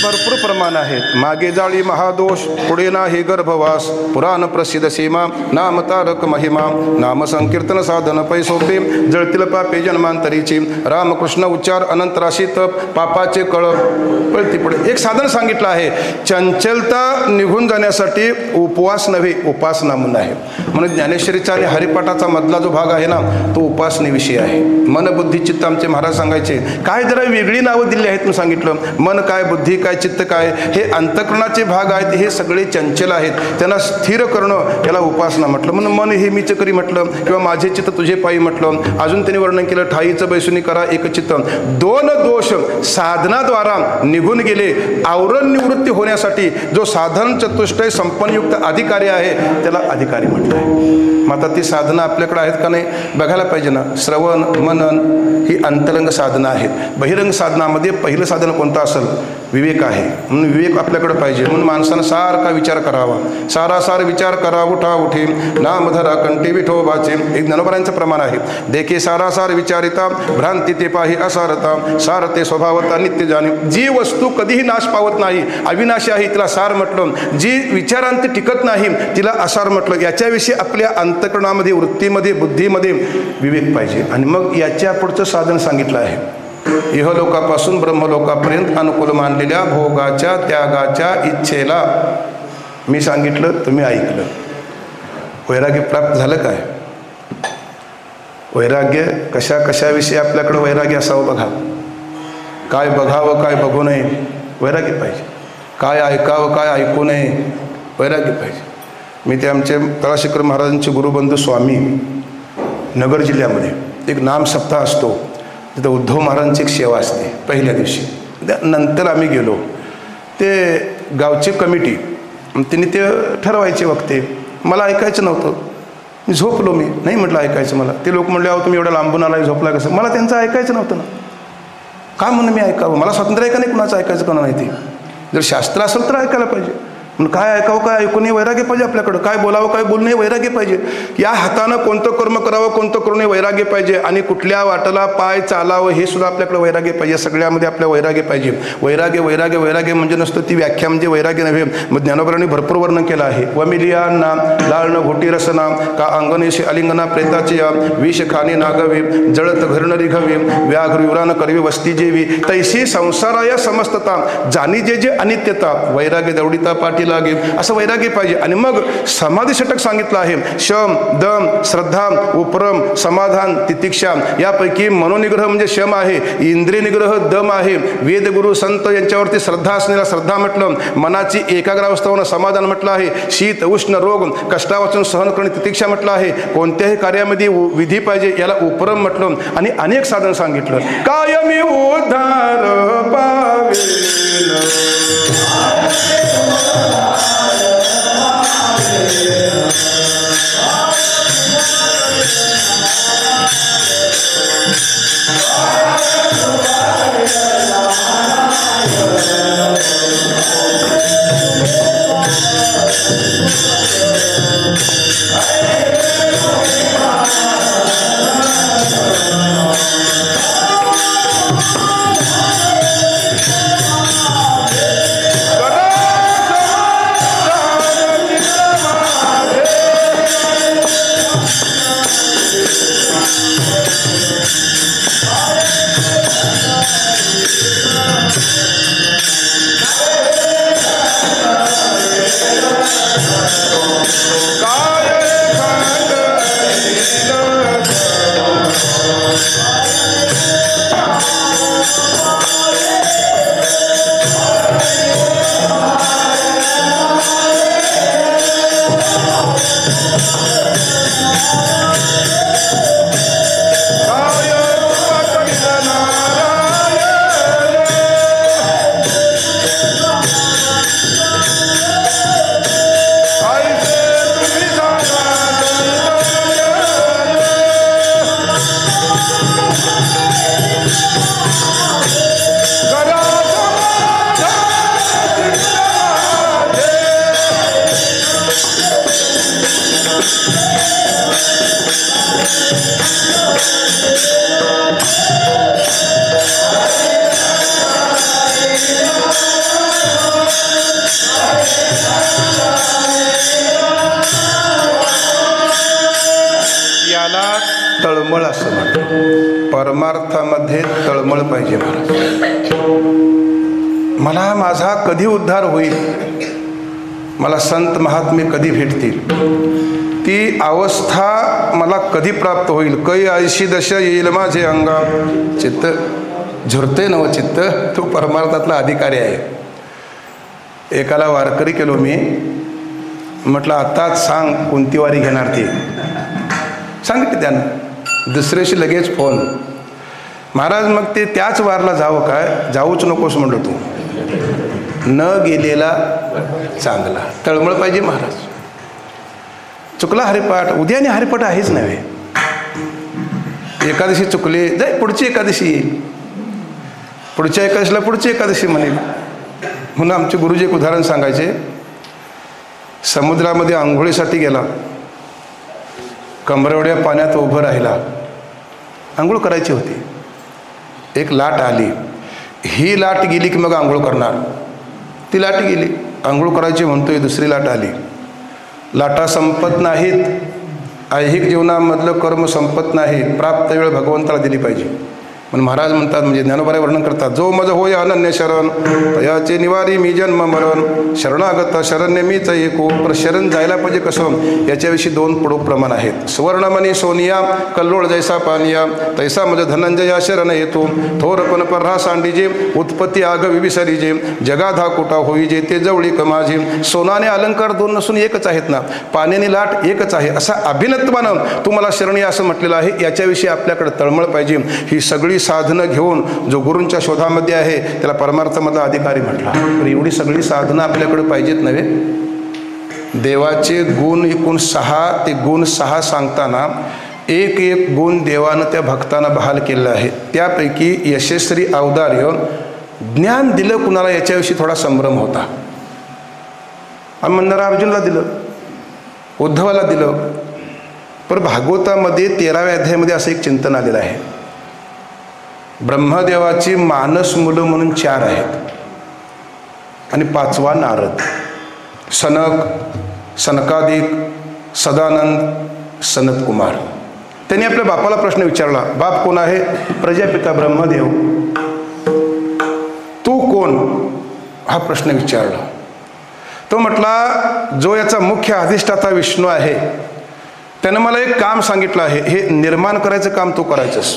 भरपूर प्रमाण आहेत. मागे जाळी महादोष पुढे नाही गर्भवास, पुराण प्रसिद्ध सीमा नाम तारक महिमा, नाम संकीर्तन साधन पैसोपे, जळतील पापे जन्मांतरीची, रामकृष्ण उच्चार अनंत राशी तप, पापाचे कळप पळती पुढे. एक साधन सांगितलं आहे, चंचलता निघून जाण्यासाठी उपवास नव्हे उपासना म्हणून आहे. म्हणून ज्ञानेश्वरीचा आणि हरिपाठाचा मधला जो भाग आहे ना तो उपासनेविषयी आहे. मन बुद्धी चित्त आमचे महाराज सांगायचे. काय जरा वेगळी नावं दिली आहेत म्हणून सांगितलं. मन काय, बुद्धी काय, चित्त काय, हे अंतःकरणाचे भाग आहेत, हे सगळे चंचल आहेत, त्यांना स्थिर करणं याला उपासना म्हटलं. म्हणून मन हे मीच करी म्हटलं, किंवा माझे चित्त तुझे पायी म्हटलं. अजून त्यांनी वर्णन केलं, ठाईचं बैसुनी करा एकचित्त. 2 दोष साधनाद्वारा निघून गेले. आवरण निवृत्ती होण्यासाठी जो साधन चतुष्टय संपन्नयुक्त अधिकारी आहे त्याला अधिकारी म्हटलं आहे. मग आता ती साधनं आपल्याकडे आहेत का नाही बघायला पाहिजे ना. श्रवण मनन ही अंतरंग साधनं आहेत. बहिरंग साधनामध्ये पहिलं साधन कोणतं असेल? विवेक आहे. म्हणून विवेक आपल्याकडे पाहिजे. म्हणून माणसानं सारखा विचार करावा, सारासार विचार करा, उठा उठे नामधरा कंठी विठोबाचे. एक ज्ञानोबरांचं प्रमाण आहे. देखे सारासार विचारिता भ्रांती ते पाही असारता सारते स्वभावता नित्य जाणे. जी वस्तू कधीही नाश पावत नाही, अविनाशी आहे, तिला सार म्हटलं. जी विचारांती टिकत नाही तिला असार म्हटलं. याच्याविषयी आपल्या अंतःकरणामध्ये, वृत्तीमध्ये, बुद्धीमध्ये विवेक पाहिजे. आणि मग याच्या पुढचं साधन सांगितलं आहे. इहलोकापासून ब्रह्मलोकापर्यंत अनुकूल मानलेल्या भोगाच्या त्यागाच्या इच्छेला मी सांगितलं, तुम्ही ऐकलं. वैराग्य प्राप्त झालं काय? वैराग्य कशा कशाविषयी आपल्याकडं वैराग्य असावं बघा. काय बघावं काय बघू नये वैराग्य पाहिजे. काय ऐकावं काय ऐकू नये वैराग्य पाहिजे. मी ते आमचे तळाशीकर महाराजांचे गुरुबंधू स्वामी नगर जिल्ह्यामध्ये एक नाम सप्ताह असतो. तिथं उद्धव महाराजांची एक सेवा असते पहिल्या दिवशी. नंतर आम्ही गेलो. ते गावची कमिटी तिने ते ठरवायचे वक्ते. मला ऐकायचं नव्हतं. मी झोपलो. मी नाही म्हटलं ऐकायचं मला. ते लोक म्हणले, अहो तुम्ही एवढं लांबून आला झोपला कसं? मला त्यांचं ऐकायचं नव्हतं ना. का म्हणून मी ऐकावं? मला स्वातंत्र्य आहे का नाही कुणाचं ऐकायचं कोणा नाही? ते जर शास्त्र असेल तर ऐकायला पाहिजे. म्हणून काय ऐकावं काय ऐकू नये वैराग्य पाहिजे आपल्याकडं. काय बोलावं काय बोलू नये वैराग्य पाहिजे. या हातानं कोणतं कर्म करावं कोणतं करू नये वैराग्य पाहिजे. आणि कुठल्या वाटेला पाय चालावं हे सुद्धा आपल्याकडे वैराग्य पाहिजे. सगळ्यामध्ये आपल्या वैराग्य पाहिजे. वैराग्य वैराग्य वैराग्य म्हणजे नसतं, ती व्याख्या म्हणजे वैराग्य नव्हे. मग ज्ञानोबरांनी भरपूर वर्णन केलं आहे. वमिलियांना लाळणं घोटी रसना का अंगनेशी अलिंगना प्रेताची विष खाणे नागवे जळत घरण रिघवे व्याघ्र युरान करवे वस्ती जेवी तैशी संसाराया समस्तता जाणी जे जे अनित्यता वैराग्य दौडिता पाठी लागे. असं वैराग्य पाहिजे. आणि मग समाधी षटक सांगितलं आहे. शम दम श्रद्धा उपरम समाधान तितिक्षा. यापैकी मनोनिग्रह म्हणजे शम आहे, इंद्रिय निग्रह दम आहे, वेदगुरु संत यांच्यावरती श्रद्धा असलेला श्रद्धा म्हटलं. मनाची एकाग्रावस्था होणं समाधान म्हटलं आहे. शीत उष्ण रोग कष्टावाचून सहन करणे तितिक्षा म्हटलं आहे. कोणत्याही कार्यामध्ये विधी पाहिजे याला उपरम म्हटलं. आणि अनेक साधन सांगितलं. कायमी उद्धार पावे तळमळ असं म्हणतात. परमार्थामध्ये तळमळ पाहिजे. मला माझा कधी उद्धार होईल, मला संत महात्मे कधी भेटतील, ती अवस्था मला कधी प्राप्त होईल. कै ऐशी दशा येईल माझे अंगा. चित्त झुरते नव चित्त, तो परमार्थातला अधिकारी आहे. एकाला वारकरी केलो मी, म्हटलं आताच सांग कोणती वारी घेणार ती, सांगितलं त्यानं. दुसऱ्याशी लगेच फोन, महाराज मग ते त्याच वारला जावं काय? जाऊच नकोस म्हणलं, तू न गेलेला चांगला. तळमळ पाहिजे महाराज. चुकला हरिपाठ, उद्याने हरिपाठ आहेच नव्हे. एकादशी चुकली जाय, पुढची एकादशी येईल, पुढच्या एकादशीला पुढची एकादशी म्हणेल. म्हणून आमचे गुरुजी एक उदाहरण सांगायचे. समुद्रामध्ये आंघोळीसाठी गेला, कमरेएवढ्या पाण्यात उभं राहिला, आंघोळ करायची होती. एक लाट आली, ही लाट गेली की मग आंघोळ करणार. ती लाट गेली, आंघोळ करायची म्हणतोय, दुसरी लाट आली. लाटा संपत नाहीत, ऐहिक जीवनामधलं कर्म संपत नाही, प्राप्त वेळ भगवंताला दिली पाहिजे. म्हणून महाराज म्हणतात, म्हणजे ज्ञानोबाई वर्णन करतात, जो मज होय अनन्य शरण तयाचे निवारी मी जन्म मरण, शरणागत शरण्य मीच एको. पर शरण जायला पाहिजे कसं, याच्याविषयी दोन पुढं प्रमाण आहेत. सुवर्णमणी सोनिया कल्लोळ जैसा पानिया, तैसा मज धनंजया शरण येतो. थोरपण पर्हा सांडीजे, उत्पत्ती आग विविसरीजे, जगाधा कुटा होईजे ते जवळीक माझे. सोनाने अलंकार दोन नसून एकच आहेत ना, पाण्याने लाट एकच आहे, असा अभिनत्वानं तुम्हाला शरणी असं म्हटलेलं आहे. याच्याविषयी आपल्याकडे तळमळ पाहिजे. ही सगळी साधनं घेऊन जो गुरूंच्या शोधामध्ये आहे त्याला परमार्थमधला अधिकारी म्हटला. तर एवढी सगळी साधनं आपल्याकडे पाहिजेत नव्हे. देवाचे गुण एकूण 6, ते गुण 6 सांगताना एक एक गुण देवानं त्या भक्तांना बहाल केलेला आहे. त्यापैकी यशस्वी औदार्य, ज्ञान दिलं कुणाला याच्याविषयी थोडा संभ्रम होता. आम्ही म्हणणारा अर्जुनला दिलं, उद्धवाला दिलं. पण भागवतामध्ये 13व्या अध्यायामध्ये असं एक चिंतन आलेलं आहे. ब्रह्मदेवाची मानस मुलं म्हणून 4 आहेत आणि 5वा नारद. सनक, सनकादिक, सदानंद, सनत कुमार. त्यांनी आपल्या बापाला प्रश्न विचारला, बाप कोण आहे? प्रजापिता ब्रह्मदेव. तू कोण? हा प्रश्न विचारला. तो म्हटला, जो याचा मुख्य अधिष्ठाता विष्णू आहे त्यानं मला एक काम सांगितलं आहे, हे निर्माण करायचं काम तू करायचंस.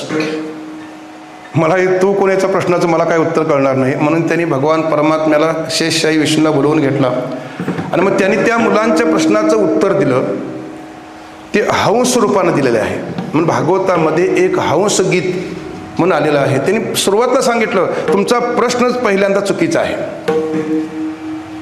मला हे तू कोणाच्या प्रश्नाचं मला काय उत्तर कळणार नाही. म्हणून त्यांनी भगवान परमात्म्याला शेषशाही विष्णूला बोलवून घेतला आणि मग त्यांनी त्या मुलांच्या प्रश्नाचं उत्तर दिलं. ते हंस रूपानं दिलेले आहे. म्हणून भागवतामध्ये एक हंस गीत म्हणून आलेलं आहे. त्यांनी सुरुवातीला सांगितलं, तुमचा प्रश्नच पहिल्यांदा चुकीचा आहे.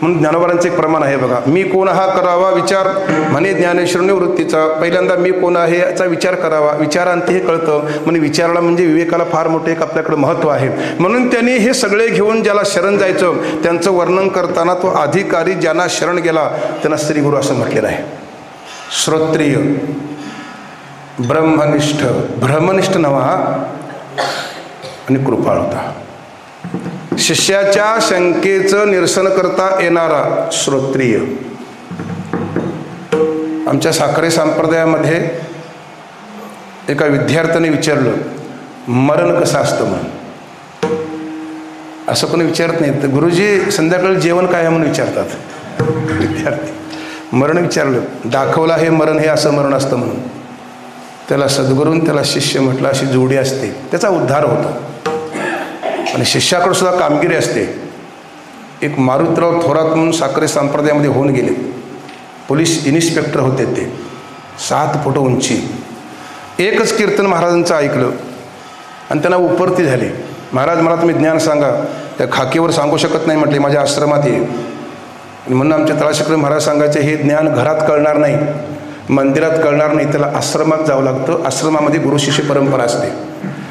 म्हणून ज्ञानोबारांचं एक प्रमाण आहे बघा, मी कोण हा करावा विचार म्हणे ज्ञानेश्वर निवृत्तीचा. पहिल्यांदा मी कोण आहे याचा विचार करावा, विचारांती हे कळतं. म्हणजे विचाराला म्हणजे विवेकाला फार मोठे एक आपल्याकडे महत्त्व आहे. म्हणून त्यांनी हे सगळे घेऊन ज्याला शरण जायचं त्यांचं वर्णन करताना तो अधिकारी ज्यांना शरण गेला त्यांना श्रीगुरु असं म्हटलेलं आहे. श्रोत्रिय, ब्रह्मनिष्ठ, भ्रमनिष्ठ नवा आणि कृपाळ होता. शिष्याच्या शंकेचं निरसन करता येणारा श्रोत्रिय. आमच्या साखरे संप्रदायामध्ये एका विद्यार्थ्याने विचारलं, मरण कसं असतं म्हणून. असं कोणी विचारत नाही. तर गुरुजी संध्याकाळी जेवण काय आहे म्हणून विचारतात विद्यार्थी. मरण विचारलं, दाखवलं हे मरण, हे असं मरण असतं म्हणून. त्याला सद्गुरून त्याला शिष्य म्हटलं, अशी जोडी असते त्याचा उद्धार होतो. आणि शिष्याकडे सुद्धा कामगिरी असते. एक मारुतराव थोरात म्हणून साखरे संप्रदायामध्ये होऊन गेले. पोलीस इन्स्पेक्टर होते ते, 7 फूट उंची. एकच कीर्तन महाराजांचं ऐकलं आणि त्यांना उपरती झाली. महाराज मला तुम्ही ज्ञान सांगा. त्या खाकीवर सांगू शकत नाही म्हटले, माझ्या आश्रमात ये. म्हणून आमच्या तळाशंकर महाराज सांगायचे, हे ज्ञान घरात कळणार नाही, मंदिरात कळणार नाही, त्याला आश्रमात जावं लागतं. आश्रमामध्ये गुरु शिष्य परंपरा असते.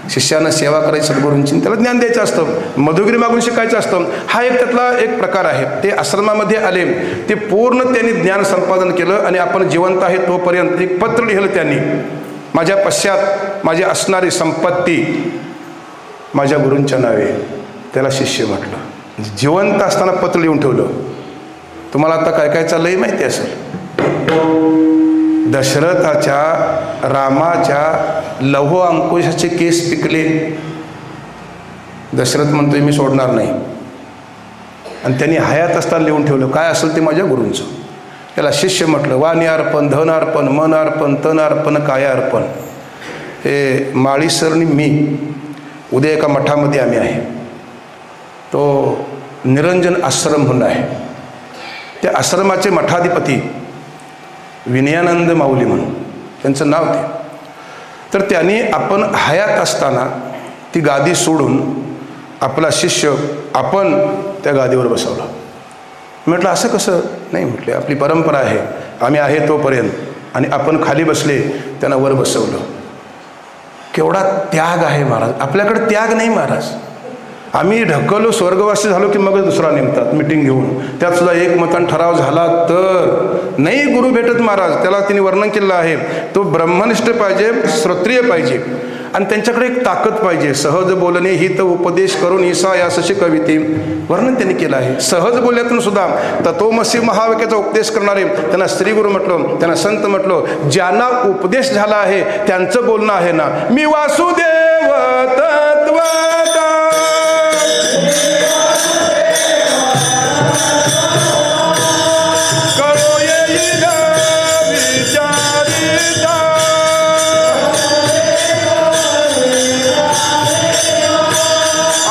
शिष्यानं सेवा करायची सद्गुरूंची, त्याला ज्ञान द्यायचं असतं, मधुगिरी मागून शिकायचं असतं. हा एक त्यातला एक प्रकार आहे. ते आश्रमामध्ये आले, ते पूर्ण त्यांनी ज्ञान संपादन केलं आणि आपण जिवंत आहे तोपर्यंत एक पत्र लिहिलं त्यांनी, माझ्या पश्चात माझी असणारी संपत्ती माझ्या गुरूंच्या नावे. त्याला शिष्य म्हटलं. जिवंत असताना पत्र लिहून ठेवलं. तुम्हाला आता काय काय चाललंय माहिती असेल. दशरथाच्या, रामाच्या लौह अंकुशाचे केस पिकले. दशरथ म्हणतोय मी सोडणार नाही. आणि त्यांनी हयात असताना लिहून ठेवलं, काय असेल ते माझ्या गुरूंचं. त्याला शिष्य म्हटलं. वाणी अर्पण, धन अर्पण, मन अर्पण, तन अर्पण, काय अर्पण. हे माळी सरनी मी उद्या एका मठामध्ये आम्ही आहे. तो निरंजन आश्रम म्हणून आहे. त्या आश्रमाचे मठाधिपती विनयानंद माऊली म्हणून त्यांचं नाव ते. तर त्यांनी आपण हयात असताना ती गादी सोडून आपला शिष्य आपण त्या गादीवर बसवला. म्हटलं असं कसं? नाही म्हटले, आपली परंपरा आहे, आम्ही आहे तोपर्यंत. आणि आपण खाली बसले, त्यांना वर बसवलं. केवढा त्याग आहे महाराज. आपल्याकडे त्याग नाही महाराज. आम्ही ढकललो, स्वर्गवासी झालो की मग दुसरा नेमतात मिटिंग घेऊन. त्यात सुद्धा एकमतान ठराव झाला तर नाही गुरु भेटत महाराज. त्याला तिने वर्णन केलं आहे, तो ब्रह्मनिष्ठ पाहिजे, श्रोत्रिय पाहिजे आणि त्यांच्याकडे एक ताकद पाहिजे. सहज बोलणे हित उपदेश करून ईसा यासशी कविते वर्णन त्यांनी केलं आहे. सहज बोलण्यातून सुद्धा तत्वमसी महावाक्याचा उपदेश करणारे त्यांना श्री गुरु म्हटलं, त्यांना संत म्हटलं. ज्यांना उपदेश झाला आहे त्यांचं बोलणं आहे ना, मी वासुदेव तत्वता करो येईल विचारिता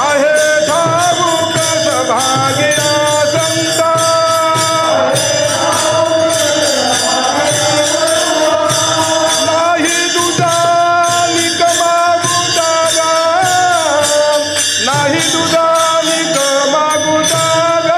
आहे ठाऊक सभाग्या संता नाही तुझा निकमागू जागा, नाही तुझा निकमागू जागा.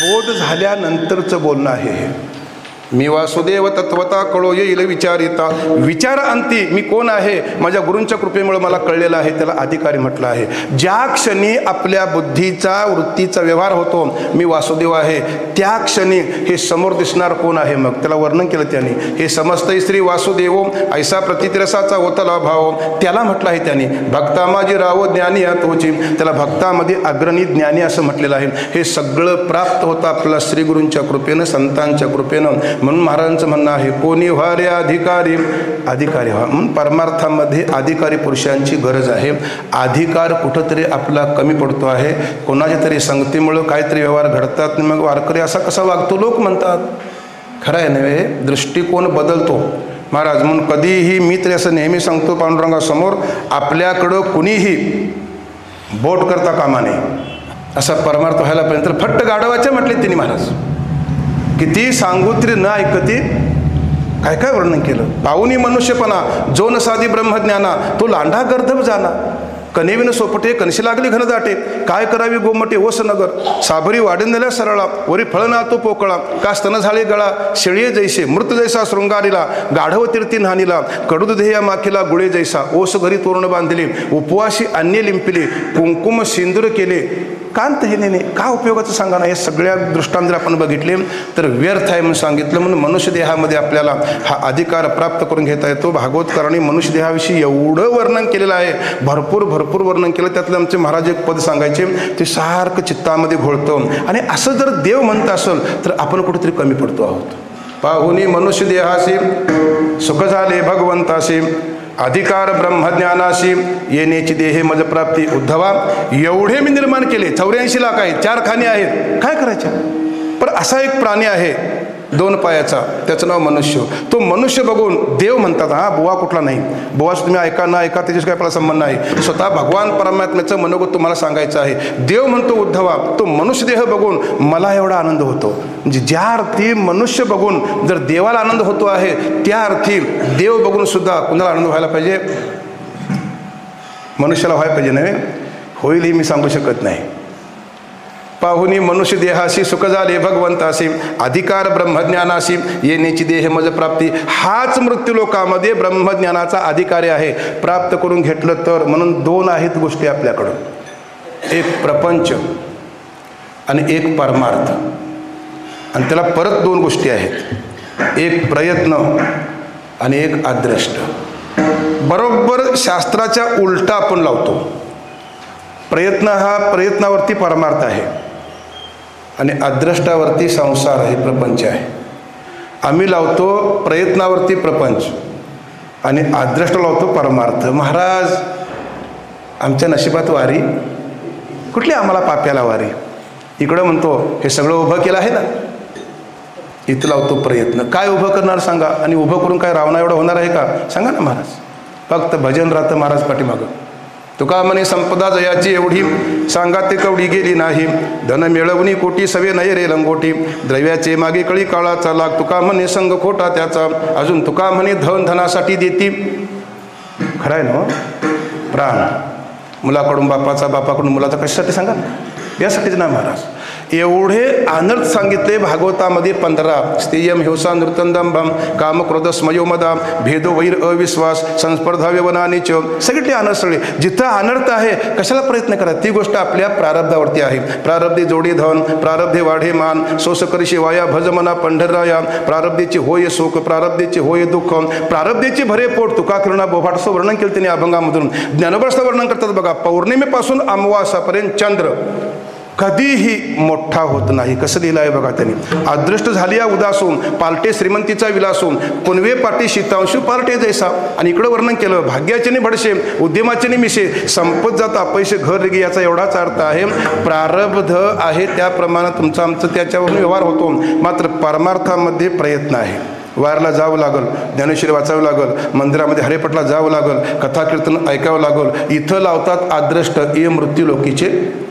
बोध झाल्यानंतरचं बोलणं आहे हे. मी वासुदेव तत्वता कळो येईल विचारिता. विचारांती मी कोण आहे, माझ्या गुरूंच्या कृपेमुळे मला कळलेलं आहे, त्याला अधिकारी म्हटलं आहे. ज्या क्षणी आपल्या बुद्धीचा वृत्तीचा व्यवहार होतो, मी वासुदेव आहे, त्या क्षणी हे समोर दिसणार कोण आहे, मग त्याला वर्णन केलं त्यांनी. हे समस्त श्री वासुदेव ऐसा प्रतितिरसाचा ओतला भाव, त्याला म्हटलं आहे त्यांनी. भक्ता माझी राव ज्ञानी तोची, त्याला भक्तामध्ये अग्रणी ज्ञानी असं म्हटलेलं आहे. हे सगळं प्राप्त होतं आपल्याला श्री गुरूंच्या कृपेनं, संतांच्या कृपेनं. म्हणून महाराजांचं म्हणणं आहे, कोणी व्हा रे अधिकारी, अधिकारी व्हा. म्हणून परमार्थामध्ये अधिकारी पुरुषांची गरज आहे. अधिकार कुठंतरी आपला कमी पडतो आहे. कोणाच्या तरी संगतीमुळं काहीतरी व्यवहार घडतात, मग वारकरी असा कसा वागतो लोक म्हणतात. खरं आहे नव्हे, दृष्टिकोन बदलतो महाराज. म्हणून कधीही मी तरी असं नेहमी सांगतो पांडुरंगासमोर, आपल्याकडं कुणीही बोट करता कामा नये. असा परमार्थ व्हायला पाहिजे. तर फट्ट गाढवाचे म्हटले त्यांनी महाराज. किती सांगू तरी न ऐकती, काय काय वर्णन केलं. पाहुनी मनुष्यपणा जो न साधी ब्रह्मज्ञाना, तो लांढा गर्दभ जाना. कनेविन सोपटे कणशी लागली घन दाटे, काय करावी गोमटे ओस नगर. साभरी वाढिंदल्या सरळा, वरी फळना तो पोकळा. का स्तन झाले गळा, शेळीये जैसे मृत जैसा शृंगारीला. गाढव तीर्थी नानीला, कडूद ध्येया माखीला गुळे जैसा. ओस घरी तोरण बांधले, उपवासी अन्य लिंपिले. कुंकुम सिंदूर केले, कांत हेलेने. का उपयोगाचं सांगा ना. हे सगळ्या दृष्टांत जर आपण बघितले तर व्यर्थ आहे म्हणून सांगितलं. म्हणून मनुष्य देहामध्ये आपल्याला हा अधिकार प्राप्त करून घेता येतो. भागवतकारांनी मनुष्य देहाविषयी एवढं वर्णन केलेलं आहे, भरपूर भरपूर वर्णन केलं. त्यातलं आमचे महाराज एक पद सांगायचे, ते सारखं चित्तामध्ये घोळतं. आणि असं जर देव म्हणत असेल तर आपण कुठेतरी कमी पडतो आहोत. पाहुनी मनुष्य देहासी सुख झाले भगवंतासी, अधिकार ब्रह्मज्ञानाशी येण्याची देहे मज प्राप्ती. उद्धवा एवढे मी निर्माण केले, 84 लाख आहेत, 4 खाणी आहेत, काय करायच्या. पण असा एक प्राणी आहे 2 पायाचा, त्याचं नाव मनुष्य. तो मनुष्य बघून देव म्हणतात. हा बुवा कुठला नाही, बुवाच तुम्ही ऐका ना ऐका त्याच्याशी काय आपला संबंध नाही. स्वतः भगवान परमात्म्याचं मनोगत तुम्हाला सांगायचं आहे. देव म्हणतो उद्धवा, तो मनुष्य देह बघून मला एवढा आनंद होतो. म्हणजे ज्या अर्थी मनुष्य बघून जर देवाला आनंद होतो आहे, त्या अर्थी देव बघून सुद्धा कुणाला आनंद व्हायला पाहिजे, मनुष्याला व्हायला पाहिजे. नव्हे होईल हे मी सांगू शकत नाही. पाहुनी मनुष्य देहाशी सुख झाले भगवंताशी, अधिकार ब्रह्मज्ञानाशी येण्याची देह मज प्राप्ती. हाच मृत्यू लोकामध्ये ब्रह्मज्ञानाचा अधिकारी आहे, प्राप्त करून घेतलं तर. म्हणून 2 आहेत गोष्टी आपल्याकडं. एक प्रपंच आणि एक परमार्थ. आणि त्याला परत दोन गोष्टी आहेत, एक प्रयत्न आणि एक आद्रष्ट. बरोबर शास्त्राच्या उलटा आपण लावतो. प्रयत्न हा प्रयत्नावरती परमार्थ आहे आणि आद्रष्टावरती संसार आहे, प्रपंच आहे. आम्ही लावतो प्रयत्नावरती प्रपंच आणि आद्रष्ट लावतो परमार्थ. महाराज आमच्या नशिबात वारी कुठली, आम्हाला पाप्याला वारी. इकडं म्हणतो हे सगळं उभं केलं आहे ना, इथं लावतो प्रयत्न. काय उभं करणार सांगा, आणि उभं करून काय रावणा एवढं होणार आहे का सांगा ना महाराज. फक्त भजन राहतं महाराज पाठीमागं. तुका म्हणे संपदा जयाची एवढी, सांगा ते कवडी गेली नाही. धन मिळवणी कोटी सवे नये रे लंगोटी, द्रव्याचे मागे कळी काळाचा लाग. तुका म्हणे संग खोटा त्याचा, अजून तुका म्हणे धन धनासाठी देती. खरं आहे ना, प्राण मुलाकडून बापाचा, बापाकडून मुलाचा, कशासाठी सांगा, यासाठीच ना महाराज. एवढे अनर्थ सांगितले भागवतामध्ये 15. स्त्रियम हिंसा नृतंदंभम काम क्रोध स्मयोमदा भेदो वैर अविश्वास संस्पर्धा व्यवनानीच. सगळे अनर्थ सगळे. जिथं अनर्थ आहे कशाला प्रयत्न करा, ती गोष्ट आपल्या प्रारब्धावरती आहे. प्रारब्धे जोडे धन, प्रारब्धे वाढे मान, सोस करिशी वाया भजमना पंढराया. प्रारब्धेचे होय सुख, प्रारब्धेचे होय दुःख, प्रारब्धेचे भरे पोट. तुका करुणा बोभाटचं वर्णन केलं त्यांनी अभंगामधून. ज्ञानोबाचं वर्णन करतात बघा. पौर्णिमेपासून अमावासापर्यंत चंद्र कधीही मोठा होत नाही. कसं लिहिलं आहे बघा त्यांनी. अदृष्ट झाली या उदासून, पालटे श्रीमंतीचा विलासून, पुनवे पाटी शीतांशू पालटे जैसा. आणि इकडं वर्णन केलं भाग्याचे नि भडशे, उद्यमाचे नि मिशे, संपत जात अपयश घर रेगी. याचा एवढाच अर्थ आहे, प्रारब्ध आहे त्याप्रमाणे तुमचा आमचं त्याच्यावरून व्यवहार होतो. मात्र परमार्थामध्ये प्रयत्न आहे. वारला जावं लागल, ज्ञानेश्वरी वाचावं लागल, मंदिरामध्ये हरिपटला जावं लागल, कथा कीर्तन ऐकावं लागल. इथं लावतात आद्रष्ट ये मृत्यू लोकीचे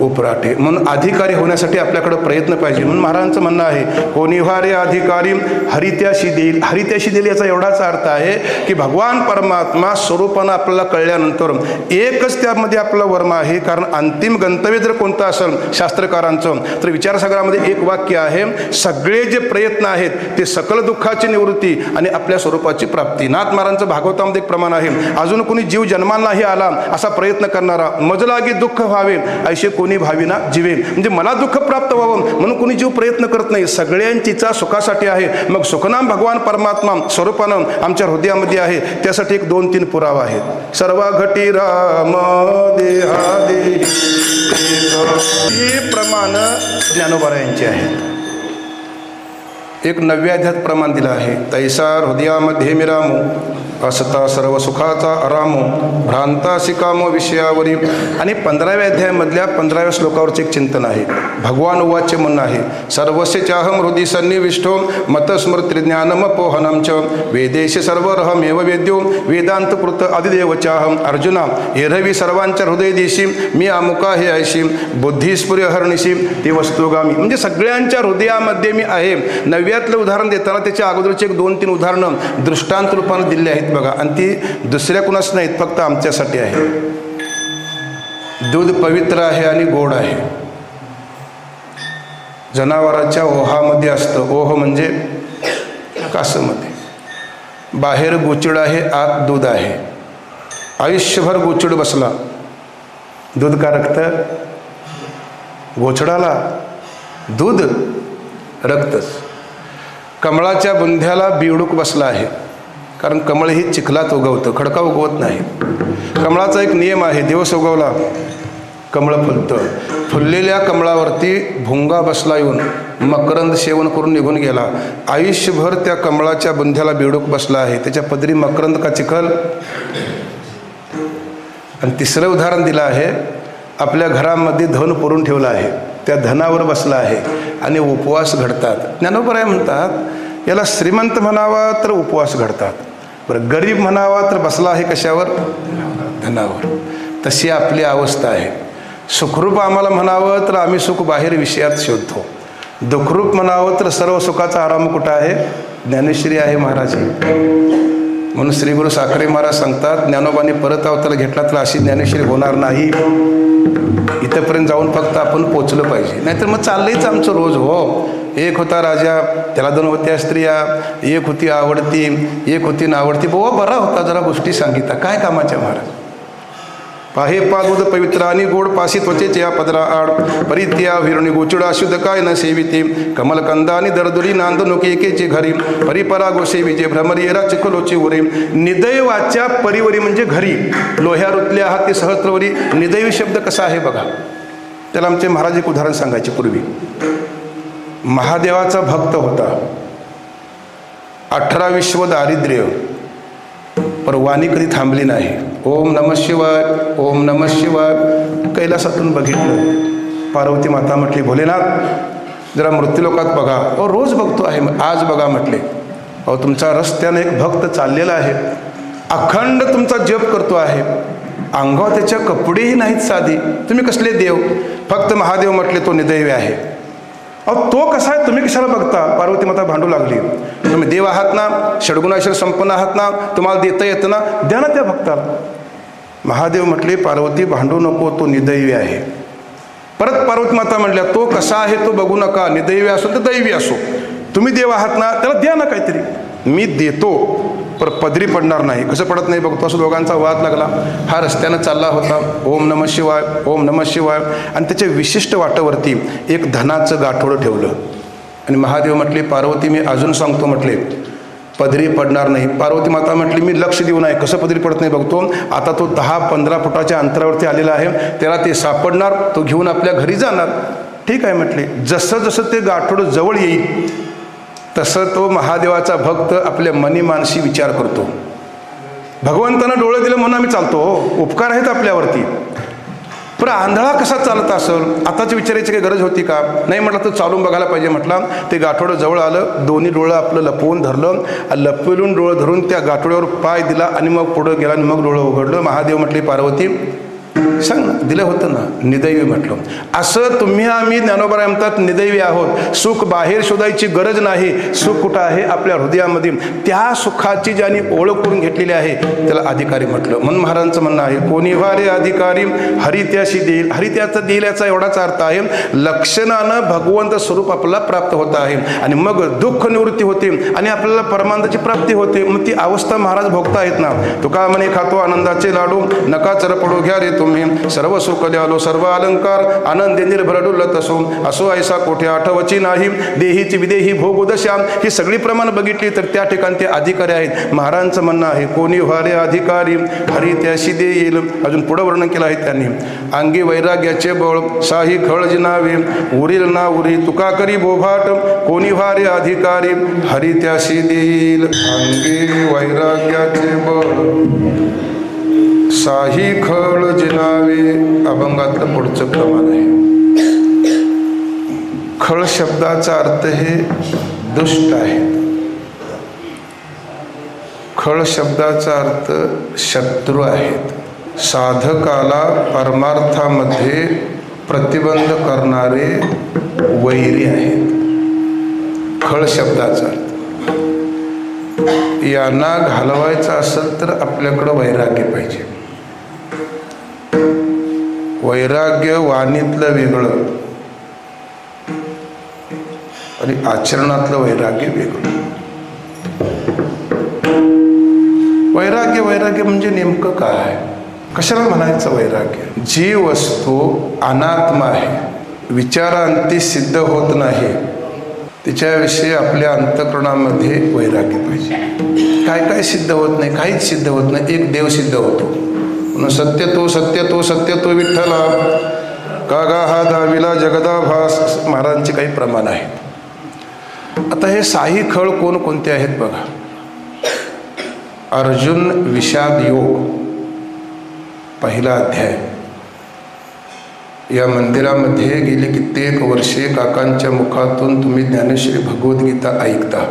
उपराटे. म्हणून अधिकारी होण्यासाठी आपल्याकडं प्रयत्न पाहिजे. म्हणून महाराजांचं म्हणणं आहे, कोणी व्हारे अधिकारी हरित्याशी देईल. हरित्याशी देईल याचा एवढाच अर्थ आहे की भगवान परमात्मा स्वरूपानं आपल्याला कळल्यानंतर एकच त्यामध्ये आपलं वर्म आहे. कारण अंतिम गंतव्य जर कोणतं असेल शास्त्रकारांचं, तर विचारसागरामध्ये एक वाक्य आहे, सगळे जे प्रयत्न आहेत ते सकल दुःखाची निवृत्ती आणि आपल्या स्वरूपाची प्राप्ती. नाथ महाराजांचं भागवतामध्ये एक प्रमाण आहे, अजून कोणी जीव जन्माला नाही आला असा प्रयत्न करणारा, मजलागी दुःख व्हावे ऐसे कोणी भाविना जीवेल. म्हणजे मला दुःख प्राप्त व्हावं म्हणून कोणी जीव प्रयत्न करत नाही, सगळ्यांचीचा सुखासाठी आहे. मग सुखनाम भगवान परमात्मा स्वरूपानं आमच्या हृदयामध्ये आहे. त्यासाठी एक 2-3 पुरावा आहेत. सर्व घटी राम देहादे हे प्रमाण ज्ञानोबा यांचे आहेत. एक 9व्या अध्यायात प्रमाण दिलं आहे, तैसा हृदयामध्ये मिरामो असता सर्व सुखाचा आरामो भ्रांता सिकामो विषयावरी. आणि 15व्या अध्यायामधल्या 15व्या श्लोकावरचे एक चिंतन आहे. भगवान उवाचे म्हणणं आहे, सर्वस्य चाहम हृदय सन्निविष्टो मतस्मृतिज्ञानमपोहनं च वेदेश सर्वरहमेव वेद्यो वेदांतकृत अधिदेव चाहम. अर्जुना एरवी सर्वांच्या हृदय देशी मी अमुका हे ऐशी बुद्धिस्फुर्य हरणीशी ती वस्तुगामी. म्हणजे सगळ्यांच्या हृदयामध्ये मी आहे. 9व्यातलं उदाहरण देताना त्याच्या अगोदरचे एक 2-3 उदाहरणं दृष्टांत रूपाने दिले आहेत बघा. आणि ती दुसऱ्या कुणाच नाहीत, फक्त आमच्यासाठी आहे. दूध पवित्र आहे आणि गोड आहे. जनावराच्या ओहामध्ये असतं. ओह म्हणजे कासमध्ये. बाहेर गोचिड आहे, आत दूध आहे. आयुष्यभर गोचिड बसला, दूध का रक्त गोचडाला, दूध रक्तच. कमळाच्या बुंध्याला बिवडूक बसला आहे, कारण कमळ ही चिखलात उगवतं, खडका उगवत नाही. कमळाचा एक नियम आहे, दिवस उगवला कमळ फुलतं. फुललेल्या कमळावरती भुंगा बसला येऊन मकरंद सेवन करून निघून गेला. आयुष्यभर त्या कमळाच्या बुंध्याला बिवडूक बसला आहे, त्याच्या पदरी मकरंद का चिखल. आणि 3रं उदाहरण दिलं आहे, आपल्या घरामध्ये धन पुरून ठेवलं आहे, त्या धनावर बसला आहे आणि उपवास घडतात. ज्ञानोबराय म्हणतात याला श्रीमंत म्हणावा तर उपवास घडतात, बरं गरीब म्हणावा तर बसला आहे कशावर, धनावर. तशी आपली अवस्था आहे. सुखरूप आम्हाला म्हणावं तर आम्ही सुख बाहेर विषयात शोधतो, दुःखरूप म्हणावं तर सर्व सुखाचा आराम कुठं आहे, ज्ञानेश्वरी आहे महाराज. म्हणून श्री गुरु साखरे महाराज सांगतात, ज्ञानोबाने परत अवतार घेतला तर अशी ज्ञानेश्वरी होणार नाही. इथंपर्यंत जाऊन फक्त आपण पोचलं पाहिजे, नाहीतर मग चाललंयच आमचं रोज. हो, एक होता राजा, त्याला 2 होत्या स्त्रिया, एक होती आवडती, एक होती नावडती. बरा होता, जरा गोष्टी सांगितल्या, काय कामाच्या महाराज. पाहे पादोद पवित्र आणि गोड पासी त्वचेचे या पदरा आड परित्या विरणी गोचुडा शुद्ध काय न सेविते कमलकंदा आणि दरदुरी नांद नुके एकेचे घरी परिपरा गोसे विजय भ्रमरियरा चिखलोचे उरे निदैवाच्या परिवरी म्हणजे घरी लोह्या रुतल्या हाती सहस्त्रवरी निदैवी शब्द कसा आहे बघा. त्याला आमचे महाराज एक उदाहरण सांगायचे. पूर्वी महादेवाचा भक्त होता, 18 विश्व दारिद्र्य, पर वाणी कधी थांबली नाही. ओम नमः शिवाय, ओम नमः शिवाय. कैलासातून बघितलं, पार्वती माता म्हटली भोलेनाथ जरा मृत्यूलोकात बघा. अहो रोज बघतो आहे, आज बघा म्हटले. अहो तुमचा रस्त्याने एक भक्त चाललेला आहे, अखंड तुमचा जप करतो आहे, अंगावर त्याच्या कपडेही नाहीत साधी, तुम्ही कसले देव? फक्त महादेव म्हटले तो निदैवी आहे. अहो तो कसा आहे तुम्ही कशाला बघता? पार्वती माता भांडू लागली. तुम्ही देव आहात ना, षडगुणाश्वर संपन्न आहात ना, तुम्हाला देता येतं ना, द्या ना त्या भक्ताला. महादेव म्हटले पार्वती भांडू नको, तो निदैवी आहे. परत पार्वती माता म्हटल्या तो कसा आहे तो बघू नका, निदैवी असो तर दैवी असो, तुम्ही देव आहात ना, त्याला द्या ना काहीतरी. मी देतो पर पदरी पडणार नाही. कसं पडत नाही बघतो, असं दोघांचा वाद लागला. हा रस्त्यानं चालला होता, ओम नमः शिवाय, ओम नमः शिवाय, आणि त्याच्या विशिष्ट वाटेवरती एक धनाचं गाठोडं ठेवलं. आणि महादेव म्हटले पार्वती मी अजून सांगतो म्हटले पदरी पडणार नाही. पार्वती माता म्हटली मी लक्ष देऊ नये, कसं पदरी पडत नाही बघतो. आता तो 10-15 फुटाच्या अंतरावरती आलेला आहे, त्याला ते सापडणार, तो घेऊन आपल्या घरी जाणार. ठीक आहे म्हटले. जसं जसं ते गाठोडं जवळ येईल तसं तो महादेवाचा भक्त आपल्या मनी मानसी विचार करतो. भगवंतानं डोळे दिलं म्हणून आम्ही चालतो, उपकार आहेत आपल्यावरती. पण आंधळा कसा चालत असेल, आताच विचारायची काही गरज होती का? नाही म्हटलं तर चालून बघायला पाहिजे. म्हटलं ते गाठोडं जवळ आलं, दोन्ही डोळं आपलं लपवून धरलं, लपवून डोळं धरून त्या गाठोड्यावर पाय दिला आणि मग पुढं गेला आणि मग डोळं उघडलं. महादेव म्हटले पार्वती सांग ना, दिलं होतं ना, निदैवी म्हटलं. असं तुम्ही आम्ही ज्ञानोबा म्हणतात निदैवी आहोत. सुख बाहेर शोधायची गरज नाही, सुख कुठं आहे आपल्या हृदयामध्ये. त्या सुखाची ज्यांनी ओळख करून घेतलेली आहे त्याला अधिकारी म्हटलं. म्हणून महाराजांचं म्हणणं आहे कोणी वारे अधिकारी हरी त्याशी देईल. हरी त्याचं देईल याचा एवढाच अर्थ आहे लक्षणानं भगवंत स्वरूप आपल्याला प्राप्त होत आहे आणि मग दुःख निवृत्ती होते आणि आपल्याला परमानंदाची प्राप्ती होते. मग ती अवस्था महाराज भोगता आहेत ना. तुका म्हणे खातो आनंदाचे लाडू, नका चरपडू घ्या रे तुम्ही, सर्व सुख द्यालो सर्व अलंकार, आनंद निर्भर डुलत असो ऐसा कोठे आठवची नाही, देहीची विदेही भोग उदश्याम. ही सगळी प्रमाण बघितली तर त्या ठिकाणी ते अधिकारी आहेत. महाराजांचं म्हणणं आहे कोणी व्हारे अधिकारी हरी त्याशी देईल. अजून पुढं वर्णन केलं आहे त्यांनी. अंगी वैराग्याचे बळ साही खळ जिनावे, उरील ना उरी तुका करी बोभाट, कोणी व्हारे अधिकारी हरी त्याशी देईल. अंगी वैराग्याचे बळ साही खळ जिनावे. अभंगातलं पुढचं प्रमाण आहे. खळ शब्दाचा अर्थ हे दुष्ट आहे. खळ शब्दाचा अर्थ शत्रू आहेत, साधकाला परमार्थामध्ये प्रतिबंध करणारे वैरी आहेत. खळ शब्दाचा अर्थ यांना घालवायचं असेल तर आपल्याकडं वैराग्य पाहिजे. वैराग्य वाणीतलं वेगळं आणि आचरणातलं वैराग्य वेगळं. वैराग्य वैराग्य म्हणजे नेमकं काय, कशाला म्हणायचं वैराग्य? जी वस्तू अनात्मा आहे, विचारांती सिद्ध होत नाही, तिच्याविषयी आपल्या अंतःकरणामध्ये वैराग्य पाहिजे. काय काय सिद्ध होत नाही, काहीच सिद्ध होत नाही. एक देव सिद्ध होतो. सत्य तो सत्य तो सत्य तो विठ्ठला, कागा हा दाविला जगदा भास. महाराजांचे काही प्रमाण आहेत. आता हे साही खळ कोणकोणते आहेत बघा. अर्जुन विषाद योग पहिला अध्याय. या मंदिरामध्ये गेली कित्येक वर्षे काकांच्या मुखातून तुम्ही ज्ञानेश्वरी भगवद्गीता ऐकता.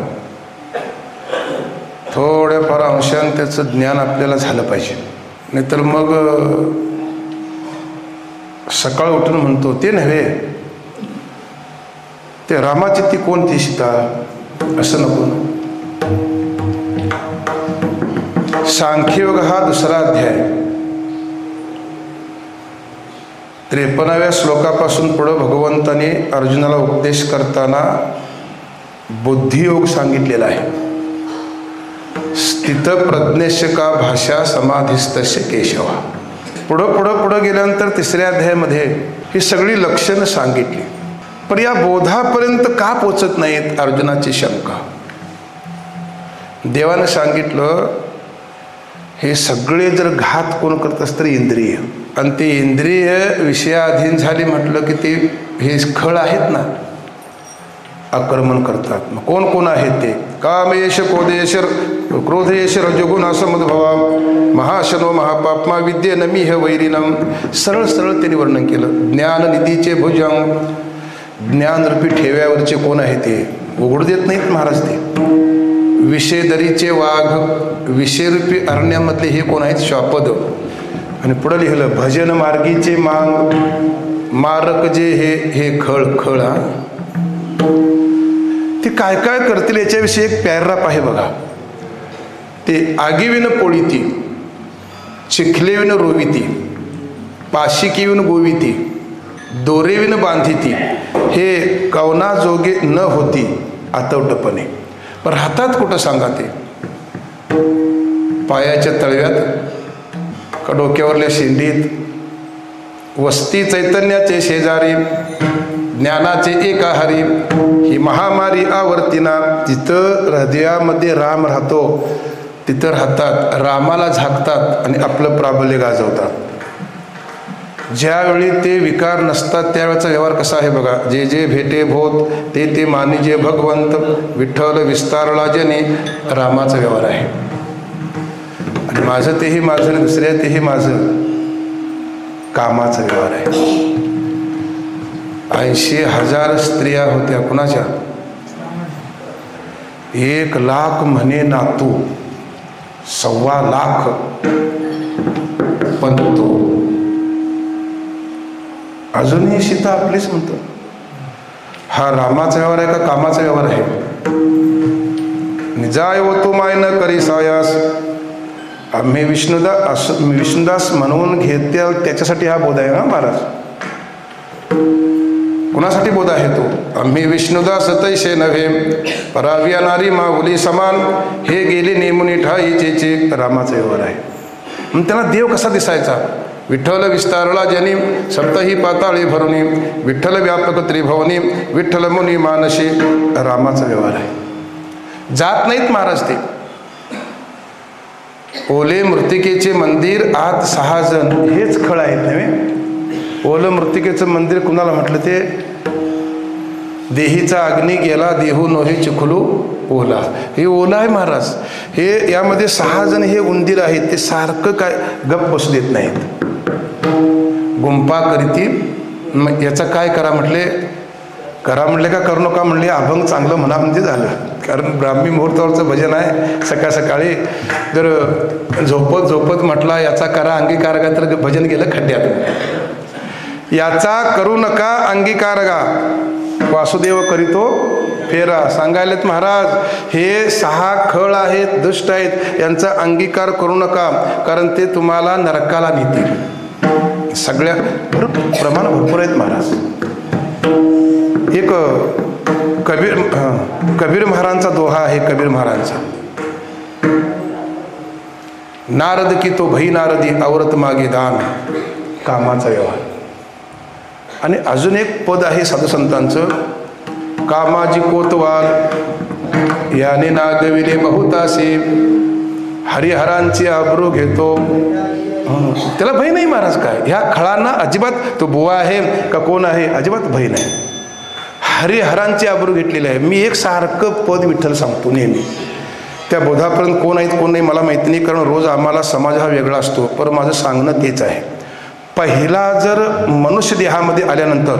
थोड्याफार अंशाने त्याचं ज्ञान आपल्याला झालं पाहिजे. नाहीतर मग सकाळ उठून म्हणतो ते नव्हे, ते रामाची ती कोणती सीता, असं नको. सांख्ययोग हा दुसरा अध्याय. 53व्या श्लोकापासून पुढं भगवंताने अर्जुनाला उपदेश करताना बुद्धियोग सांगितलेला आहे. स्थित प्रज्ञेश का भाषा समाधिस्तस्य केशवा. पुढं गेल्यानंतर 3ऱ्या अध्यायामध्ये ही सगळी लक्षणं सांगितली. पण या बोधापर्यंत का पोचत नाहीत अर्जुनाची शंका. देवानं सांगितलं हे सगळे जर घात कोण करत असतं तर इंद्रिय, आणि ते इंद्रिय विषयाधीन झाले म्हटलं की ते हे खळ आहेत ना, आक्रमण करतात. मग कोण कोण आहेत ते? कामेश क्रोधेश क्रोधेश रजोगुण समद्भवा महाशनो महापाप्मा विद्येन मिह वैरिणम. सरळ त्यांनी वर्णन केलं. ज्ञाननिधीचे भुजंग, ज्ञानरूपी ठेव्यावरचे कोण आहे ते उघडू देत नाहीत महाराज. ते विषयदरीचे वाघ, विषयरूपी अरण्यामधले हे कोण आहेत? श्वापद. आणि पुढं लिहिलं भजन मार्गीचे मांग, मारक जे हे खळ हा. ते काय काय करतील याच्याविषयी एक पॅराग्राफ आहे बघा. ते आगीविन पोळीती, चिखलेविन रोविती, पाशिकीविन गोविती, दोरेविन बांधिती, हे कवना जोगे न होती आतवटपणे. पण हातात कुठं सांगा ते? पायाच्या तळव्यात का डोक्यावरल्या शेंडीत? वस्ती चैतन्याचे शेजारी, ज्ञानाचे एकाहारी, ही महामारी आवर्तीना. जिथं हृदयामध्ये राम राहतो तिथं राहतात, रामाला झाकतात आणि आपलं प्राबल्य गाजवतात. ज्यावेळी ते विकार नसतात त्यावेळेचा व्यवहार कसा आहे बघा. जे जे भेटे भोत ते मानी जे भगवंत, विठ्ठल विस्तारला जने, रामाचा व्यवहार आहे. आणि माझं तेही माझं आणि दुसऱ्या तेही माझं, कामाचा व्यवहार आहे. 80,000 स्त्रिया होत्या कुणाच्या? 1,00,000 म्हणे नातू, 1,25,000 पंतो. अजूनही सीता आपलीच म्हणतो. हा रामाचा व्यवहार आहे का कामाचा व्यवहार आहे? निजाय व तू माय न करी सायास. आम्ही विष्णुदास म्हणून घेते त्याच्यासाठी हा बोध आहे ना महाराज. कुणासाठी बोध आहे तो? आम्ही विष्णुदास तैसे नव्हे, पराव्या नारी माऊली समान, हे गेले नेमुनी ठाईचे. रामाचा व्यवहार आहे. मग त्यांना देव कसा दिसायचा? विठ्ठल विस्तारला जनी, सप्तही पाताळी भरुनी, विठ्ठल व्यापक त्रिभवनी, विठ्ठल मुनी मानशी. रामाचा व्यवहार आहे. जात नाहीत महाराज ते. ओले मृत्तिकेचे मंदिर, आत 6 जण, हेच खळ आहेत नव्हे. ओलं मृत्तिकेचं मंदिर कुणाला म्हटलं? ते देहीचा अग्नी गेला देहू नोहे चिखलू ओला. हे ओला आहे महाराज. हे यामध्ये 6 जण हे उंदीर आहेत. ते सारखं काय गप बसू देत नाहीत. गुंपा करीती. मग याचा काय करा म्हटले? करा म्हटले का करू नका म्हणले? अभंग चांगलं म्हणा म्हणजे झालं. कारण ब्राह्मी मुहूर्तावरचं भजन आहे. सकाळी जर झोपत म्हटला याचा करा अंगीकार का तर भजन गेलं खड्ड्यात. याचा करू नका अंगीकार गा, वासुदेव करीतो फेरा. सांगायलेत महाराज हे 6 खळ आहेत, दुष्ट आहेत, यांचा अंगीकार करू नका कारण ते तुम्हाला नरकाला नेतील. सगळ्या प्रमाण भरपूर आहेत महाराज. एक कबीर महाराजांचा दोहा आहे. कबीर महाराजांचा, नारद की तो भई नारदी औरत मागे दान, कामाचा व्यवहार. आणि अजून एक पद आहे साधू संतांचं, कामाजी कोतवाल याने नागविले बहुतासे, हरिहरांची आबरू घेतो. त्याला भय नाही महाराज. काय ह्या खळांना अजिबात, तो बुवा आहे का कोण आहे अजिबात भय नाही. हरिहरांची आबरू घेतलेली आहे. मी एक सारखं पद विठ्ठल सांगतो नेहमी. त्या बोधापर्यंत कोण आहेत कोण नाही मला माहिती नाही, कारण रोज आम्हाला समाज हा वेगळा असतो. पण माझं सांगणं तेच आहे. पहिला जर मनुष्य देहामध्ये आल्यानंतर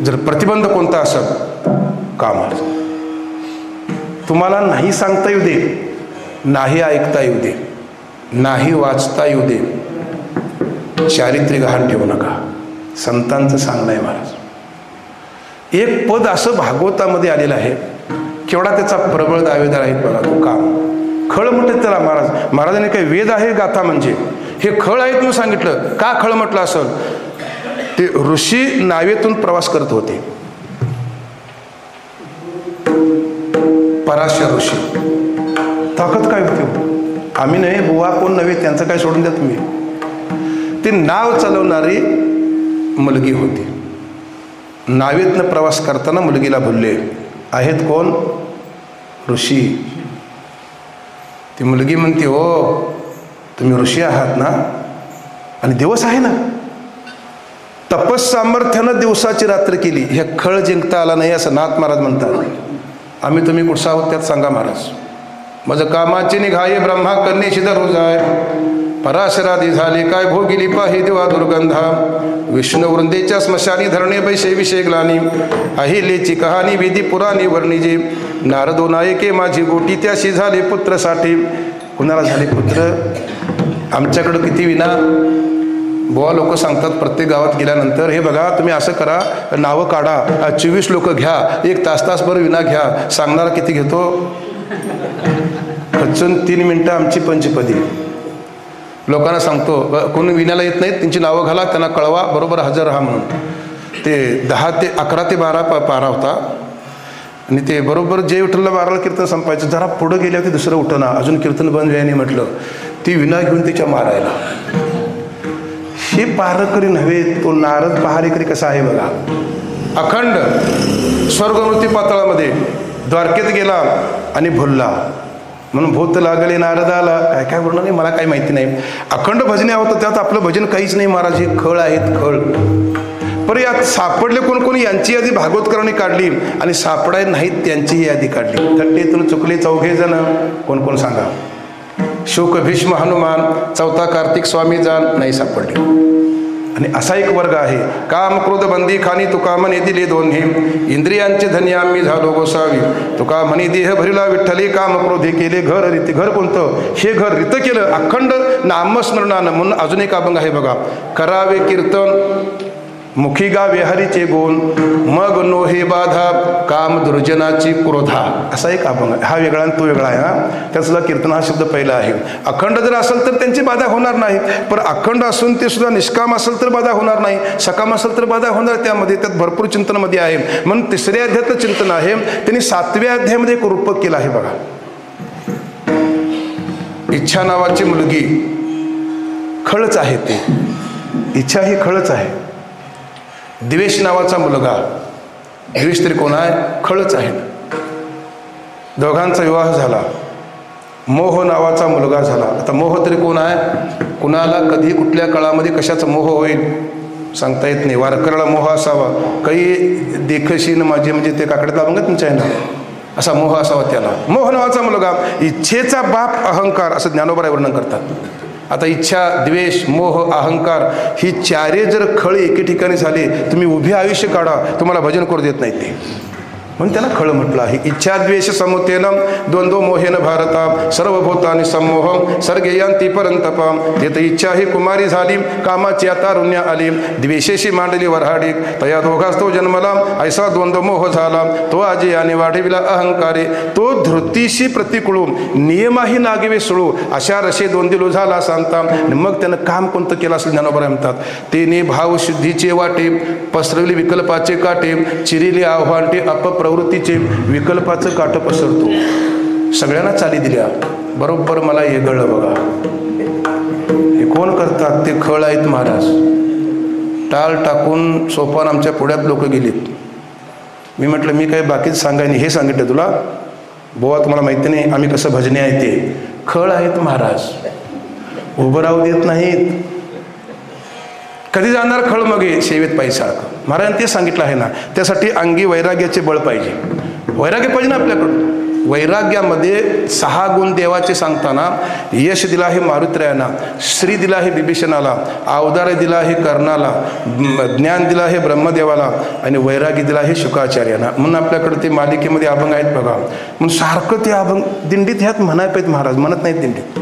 जर प्रतिबंध कोणता असेल, कामाचा. तुम्हाला नाही सांगता येऊ दे, नाही ऐकता येऊ दे, नाही वाचता येऊ दे, चारित्र्य गहाण ठेवू नका. संतांचं सांगणं आहे महाराज. एक पद असं भागवतामध्ये आलेलं आहे, केवढा त्याचा प्रबळ दावेदार आहेत बघा. तो काम खळ म्हणतात त्याला महाराज. महाराजांनी काही वेद आहे गाथा म्हणजे हे खळ आहेत म्हणून सांगितलं. का खळ म्हटलं असेल? ते ऋषी नावेतून प्रवास करत होते. पराशर ऋषी. ताकद काय होती? आम्ही नव्हे, बुवा कोण नव्हे, त्यांचं काय सोडून द्या तुम्ही. ती नाव चालवणारी मुलगी होती. नावेतनं प्रवास करताना मुलगीला बोलले, आहेत कोण? ऋषी. ती मुलगी म्हणते, हो तुम्ही ऋषी आहात ना, आणि दिवस आहे ना. तपस सामर्थ्यानं दिवसाची रात्र केली, हे खळ जिंकता आला नाही असं नाथ महाराज म्हणतात. आम्ही तुम्ही कुठचा आहोत त्यात सांगा महाराज. माझं कामाची निघाये ब्रह्मा कन्येशी दररोज आहे. पराशराधी झाले काय भोगिली पाहि देवा दुर्गंधा. विष्णू वृंदेच्या स्मशानी धरणे बैशे विषय ग्लानी. अहिलेची कहाणी विधी पुराणी वर्णिजे. नारदो नायके माझी गोटी त्याशी झाले पुत्रसाठी. कुणाला झाले पुत्र? आमच्याकडं किती विना बुवा लोक सांगतात प्रत्येक गावात गेल्यानंतर, हे बघा तुम्ही असं करा, नावं काढा, 24 लोक घ्या, 1 तासभर विना घ्या. सांगणारा किती घेतो? खचून 3 मिनटं आमची पंचपदी. लोकांना सांगतो कोणी विण्याला येत नाहीत त्यांची नावं घाला, त्यांना कळवा, बरोबर हजर राहा म्हणून. ते 11 ते 12 पारा होता आणि ते बरोबर जय विठ्ठलला 12ला कीर्तन संपायचं. जरा पुढं गेल्यावर ते दुसरं उठणं, अजून कीर्तन बंद व्हायने म्हटलं, ती विना घेऊन तिच्या मारायला. हे पारकरी नव्हे, तो नारद पहारेकरी कसा आहे बघा. अखंड स्वर्गवृत्ती पातळामध्ये द्वारकेत गेला आणि भुलला म्हणून भूत लागले नारदाला. काय काय बोलणार नाही, मला काही माहिती नाही. अखंड भजने होतं, त्यात आपलं भजन काहीच नाही महाराज. हे खळ आहेत, खळ. पर यात सापडले कोण कोणी यांची यादी भागवतकरांनी काढली आणि सापडाय नाहीत त्यांचीही यादी काढली. थट्टेतून चुकले 4 जण. कोण कोण सांगा? शुक, भीष्म, हनुमान, 4था कार्तिक स्वामी जाण नाही सापडले. आणि असा एक वर्ग आहे, काम क्रोध बंदी खानी तुका म्हणे दिले दोन्ही. इंद्रियांचे धनी आम्ही झालो गोसावी. तुका म्हणे देह भरिला विठ्ठले काम क्रोधे केले घर रीती. घर कोणतं? हे घर रीत केलं अखंड नामस्मरणानं. म्हणून अजून एक अभंग आहे बघा. करावे कीर्तन मुखी गावे हरीचे गुण. मग नो हे बाधा काम दुर्जनाची क्रोधा. असा एक अभंग. हा वेगळा आणि तो वेगळा आहे. हा त्यात सुद्धा कीर्तन हा शब्द पहिला आहे. अखंड जर असेल तर त्यांची बाधा होणार नाही, पण अखंड असून ते सुद्धा निष्काम असेल तर बाधा होणार नाही, सकाम असेल तर बाधा होणार. त्यामध्ये त्यात भरपूर चिंतनामध्ये आहे. म्हणून 3ऱ्या अध्यायातलं चिंतन आहे. त्यांनी 7व्या अध्यायामध्ये एक रूपक केलं आहे बघा. इच्छा नावाची मुलगी खळच आहे. ते इच्छा ही खळच आहे. द्वेष नावाचा मुलगा, द्वेष तरी कोण आहे? खळच आहे. दोघांचा विवाह झाला. मोह नावाचा मुलगा झाला. आता मोह तरी कोण आहे? कुणाला कधी कुठल्या काळामध्ये कशाचा मोह होईल सांगता येत नाही. वारकऱ्याला मोह असावा, काही देखशीन माझे म्हणजे ते काकड्यात अभंग तुमच्या आहे ना, असा मोह असावा त्याला. मोह नावाचा मुलगा, इच्छेचा बाप अहंकार, असं ज्ञानोबा वर्णन करतात. आता इच्छा, द्वेष, मोह, अहंकार ही 4 जर खळ एके ठिकाणी झाले, तुम्ही उभे आयुष्य काढा, तुम्हाला भजन करू देत नाही ते. म्हणून त्याला खळ म्हटलं आहे. इच्छा द्वेष समुतेनं द्वंद्व मोहेन भारता. सर्वभूतानि सम्मोहम सर्गे यांती परंतपा. तेथ इच्छा ही कुमारी झाली, कामाची तारुण्य आली. द्वेषेशी मांडली वऱ्हाडी, तया दोघास तो जन्मला. ऐसा द्वंद्व मोह झाला, तो आजी आणि वाढविला अहंकारे. तो धृतीशी प्रतिकुळू, नियमाही नागिवे सुळू. अशा रशे द्वंदिलो झाला सांगता. मग त्यानं काम कोणतं केलं असं ज्ञानोबा म्हणतात. तेने भावशुद्धीचे वाटे, पसरवली विकल्पाचे काटे. चिरिले आव्हानटे अपप्रवृत्तीचे, विकल्पाचं काट पसरतो. सगळ्यांना चाली दिल्या, बरोबर मला हे गळलं बघा. हे कोण करतात? ते खळ आहेत महाराज. टाळ टाकून सोपान आमच्या पुढ्यात लोक गेलीत. मी म्हटलं मी काही बाकीच सांगाय नाही, हे सांगितलं तुला बोवा, तुम्हाला माहिती नाही आम्ही कसं भजने आहे ते. खळ आहेत महाराज, उभं राहू देत नाहीत. कधी जाणार खळ मग सेवेत पैसारखं. महाराजांनी ते सांगितलं आहे ना. त्यासाठी अंगी वैराग्याचे बळ पाहिजे. वैराग्य पाहिजे ना आपल्याकडं. वैराग्यामध्ये 6 गुण देवाचे सांगताना, यश दिला आहे मारुत्र्याना, श्री दिला आहे बिभीषणाला, अवदार दिला आहे कर्णाला, ज्ञान दिला आहे ब्रह्मदेवाला आणि वैराग्य दिला आहे शुकाचार्यांना. म्हणून आपल्याकडे ते मालिकेमध्ये अभंग आहेत बघा. म्हणून सारखं ते अभंग दिंडीत ह्यात म्हणायला पाहिजे. महाराज म्हणत नाहीत दिंडीत.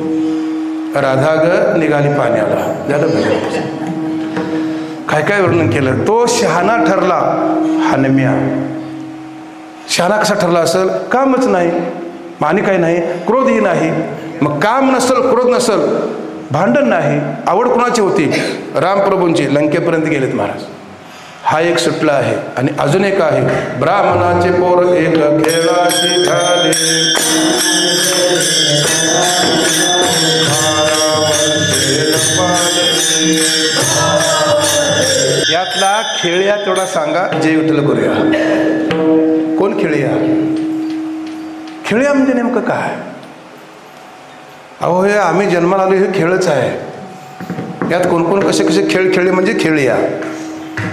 राधा ग निघाली पाण्याला, झालं भजन. काय काय वर्णन केलं. तो शहाणा ठरला हनम्या. शहाणा कसा ठरला असेल? कामच नाही, आणि काही नाही, क्रोधही नाही. मग काम नसल, क्रोध नसल, भांडण नाही. आवड कुणाची होती? रामप्रभूंची. लंकेपर्यंत गेलेत महाराज. हा एक सुटला आहे. आणि अजून एक आहे, ब्राह्मणाचे पोर एक खेळाचे झाले. खेळ्या तेवढा सांगा, जय विठ्ठल करूया. कोण खेळ्या? खेळ्या म्हणजे नेमकं काय? अहो हे आम्ही जन्माला आलो हे खेळच आहे. यात कोण कसे कसे खेळ खेळले म्हणजे खेळ्या.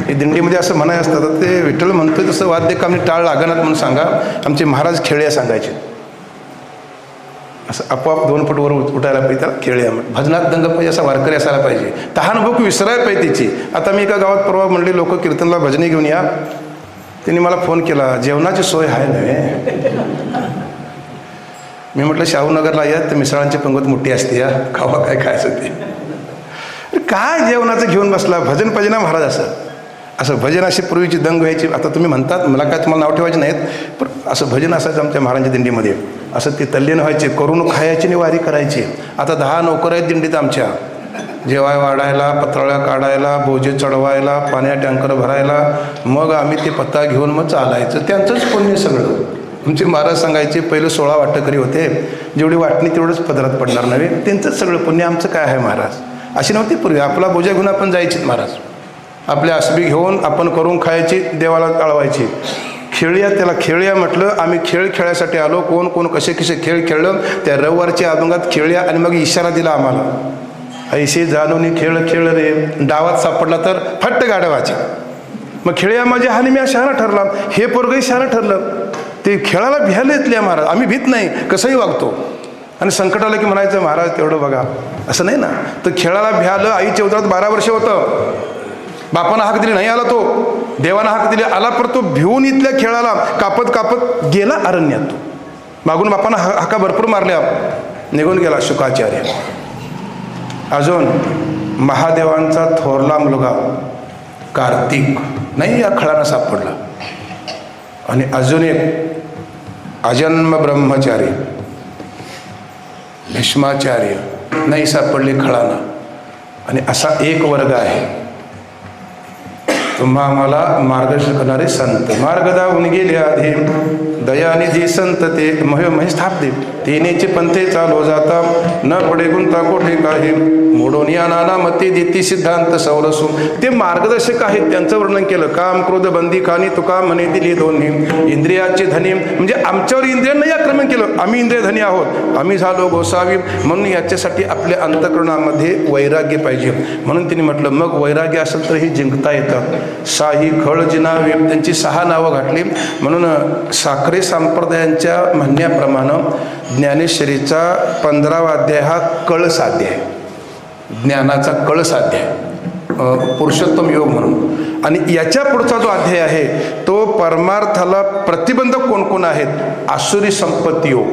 हे दिंडीमध्ये असं म्हणाय असतं, तर ते विठ्ठल म्हणतोय तसं वाद्य कामनी टाळ लागणार म्हणून सांगा. आमचे महाराज खेळ्या सांगायचे. असं आपोआप 2 फूट वर उठायला पाहिजे त्याला खेळ्या. भजनात दंग पाहिजे, असा वारकरी असायला पाहिजे. तहान भूक विसरायला पाहिजे तिची. आता मी एका गावात परवा म्हणले लोक कीर्तनला भजनी घेऊन या. त्यांनी मला फोन केला, जेवणाची सोय आहे नव्हे. मी म्हटलं शाहूनगरला या, तर मिसळांची पंगत मोठी असते या, खावा काय खायचं ते. काय जेवणाचं घेऊन बसला? भजन पाहिजे ना महाराज. असं भजन अशी पूर्वीची दंग व्हायची. आता तुम्ही म्हणतात, मला काय तुम्हाला नाव ठेवायचे नाहीत, पण असं भजन असायचं आमच्या महाराजांच्या दिंडीमध्ये. असं ते तल्लीन व्हायचे, करून खायची आणि वारी करायची. आता 10 नोकर आहेत दिंडीत आमच्या, जेवाय वाढायला, पत्राळ्या काढायला, बोजे चढवायला, पाण्या टँकर भरायला. मग आम्ही ते पत्ता घेऊन मग चालायचं. त्यांचंच पुण्य सगळं. आमचे महाराज सांगायचे, पहिलं 16 वाटकरी होते, जेवढी वाटणी तेवढंच पदरात पडणार नव्हे. त्यांचंच सगळं पुण्य, आमचं काय आहे महाराज. अशी नव्हती पूर्वी. आपला बोजा घेऊन आपण जायचे महाराज. आपल्या असबी घेऊन आपण करून खायची, देवाला टाळवायची. खेळ्या, त्याला खेळ्या म्हटलं. आम्ही खेळ खेळायसाठी आलो. कोण कसे कसे खेळ खेळलं. त्या रविवारच्या अभंगात खेळ्या. आणि मग इशारा दिला आम्हाला, ऐसे जाणून खेळ खेळ रे. डावात सापडला तर फट्ट गाडवाचे. मग खेळ्या माझ्या हानी मी शहाणा ठरला. हे पोरगही शहाणा ठरलं. ते खेळाला भ्यायला येतले महाराज. आम्ही भीत नाही, कसंही वागतो. आणि संकट आलं की म्हणायचं महाराज तेवढं बघा, असं नाही ना. तर खेळाला भ्यालं. आईच्या उदरात 12 वर्ष होतं. बापानं हाक दिली, नाही आला तो. देवानं हाक दिली, आला. पर तो भिवून इथल्या खेळाला कापत कापत गेला अरण्यात. तो मागून बापानं हाका भरपूर मारल्या, निघून गेला शुकाचार्य. अजून महादेवांचा थोरला मुलगा कार्तिक नाही या खळानं सापडला. आणि अजून एक अजन्म ब्रह्मचारी भीष्माचार्य नाही सापडले खळानं. आणि असा एक वर्ग आहे, तुम्हा आम्हाला मार्गदर्शन करणारे संत. मार्ग दावून गेले आधी, दयानिधी संत ते महे स्थापते. तिनेचे पंथे चालो जाता, न पडे गुंता कोठे काही. मोडून या नाना मते देती सिद्धांत सौरसू. ते मार्गदर्शक आहेत, त्यांचं वर्णन केलं. काम क्रोध बंदी खानी तुका म्हणे दिली दोन्ही. इंद्रियाचे धनी म्हणजे आमच्यावर इंद्रियांनाही आक्रमण केलं. आम्ही इंद्रिय धनी आहोत, आम्ही झालो गोसावी. म्हणून याच्यासाठी आपल्या अंतःकरणामध्ये वैराग्य पाहिजे. म्हणून तिने म्हटलं, मग वैराग्य असेल तर ही जिंकता येतात. साही खळ जिनावे, त्यांची 6 नावं घातली. म्हणून साखरे संप्रदायांच्या म्हणण्याप्रमाणे ज्ञानेश्वरीचा 15वा अध्याय हा कळसाध्याय आहे. ज्ञानाचा कळसाध्याय, पुरुषोत्तम योग म्हणून. आणि याच्या पुढचा जो अध्याय आहे तो परमार्थाला प्रतिबंधक कोण आहेत, आसुरी संपत्ती योग.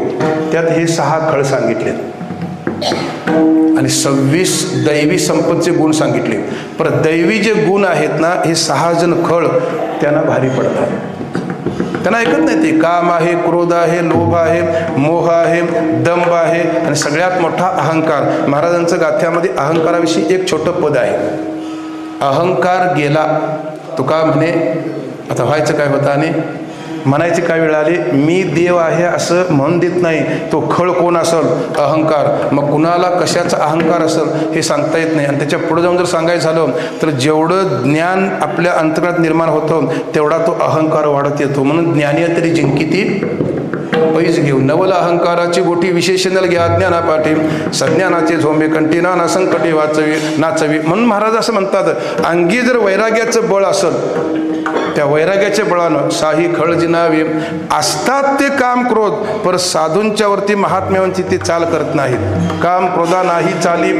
त्यात हे 6 खळ सांगितले आणि 26 दैवी संपत्तीचे गुण सांगितले. पर दैवी जे गुण आहेत ना, हे 6 जण खळ त्यांना भारी पडतात. त्यांना ऐकत नाही ते. काम आहे, क्रोध आहे, लोभ आहे, मोह आहे, दंभ आहे आणि सगळ्यात मोठा अहंकार. महाराजांचं गाथ्यामध्ये अहंकाराविषयी एक छोटं पद आहे. अहंकार गेला, तुका म्हणे आता व्हायचं काय होतं. आणि म्हणायची काय वेळ आली, मी देव आहे असं म्हणून देत नाही. तो खळ कोण असेल, अहंकार. मग कुणाला कशाचा अहंकार असेल हे सांगता येत नाही. आणि त्याच्या पुढे जाऊन जर सांगायचं झालं तर जेवढं ज्ञान आपल्या अंतर्गत निर्माण होतं तेवढा तो अहंकार वाढत येतो. म्हणून ज्ञानी तरी जिंकी ती पैज घेऊ. नवल अहंकाराची गोटी विशेषणाला घ्या ज्ञाना पाठी. सज्ञानाचे झोंबे कंठी नाना संकटे वाचवी नाचवी. म्हणून महाराज असं म्हणतात, अंगी जर वैराग्याचं बळ असेल, त्या वैराग्याच्या बळानं साही खळ जिनावे. असतात ते काम क्रोध, पर साधूंच्या वरती महात्म्यावरती ते चाल करत नाहीत. काम क्रोधा नाही चाली,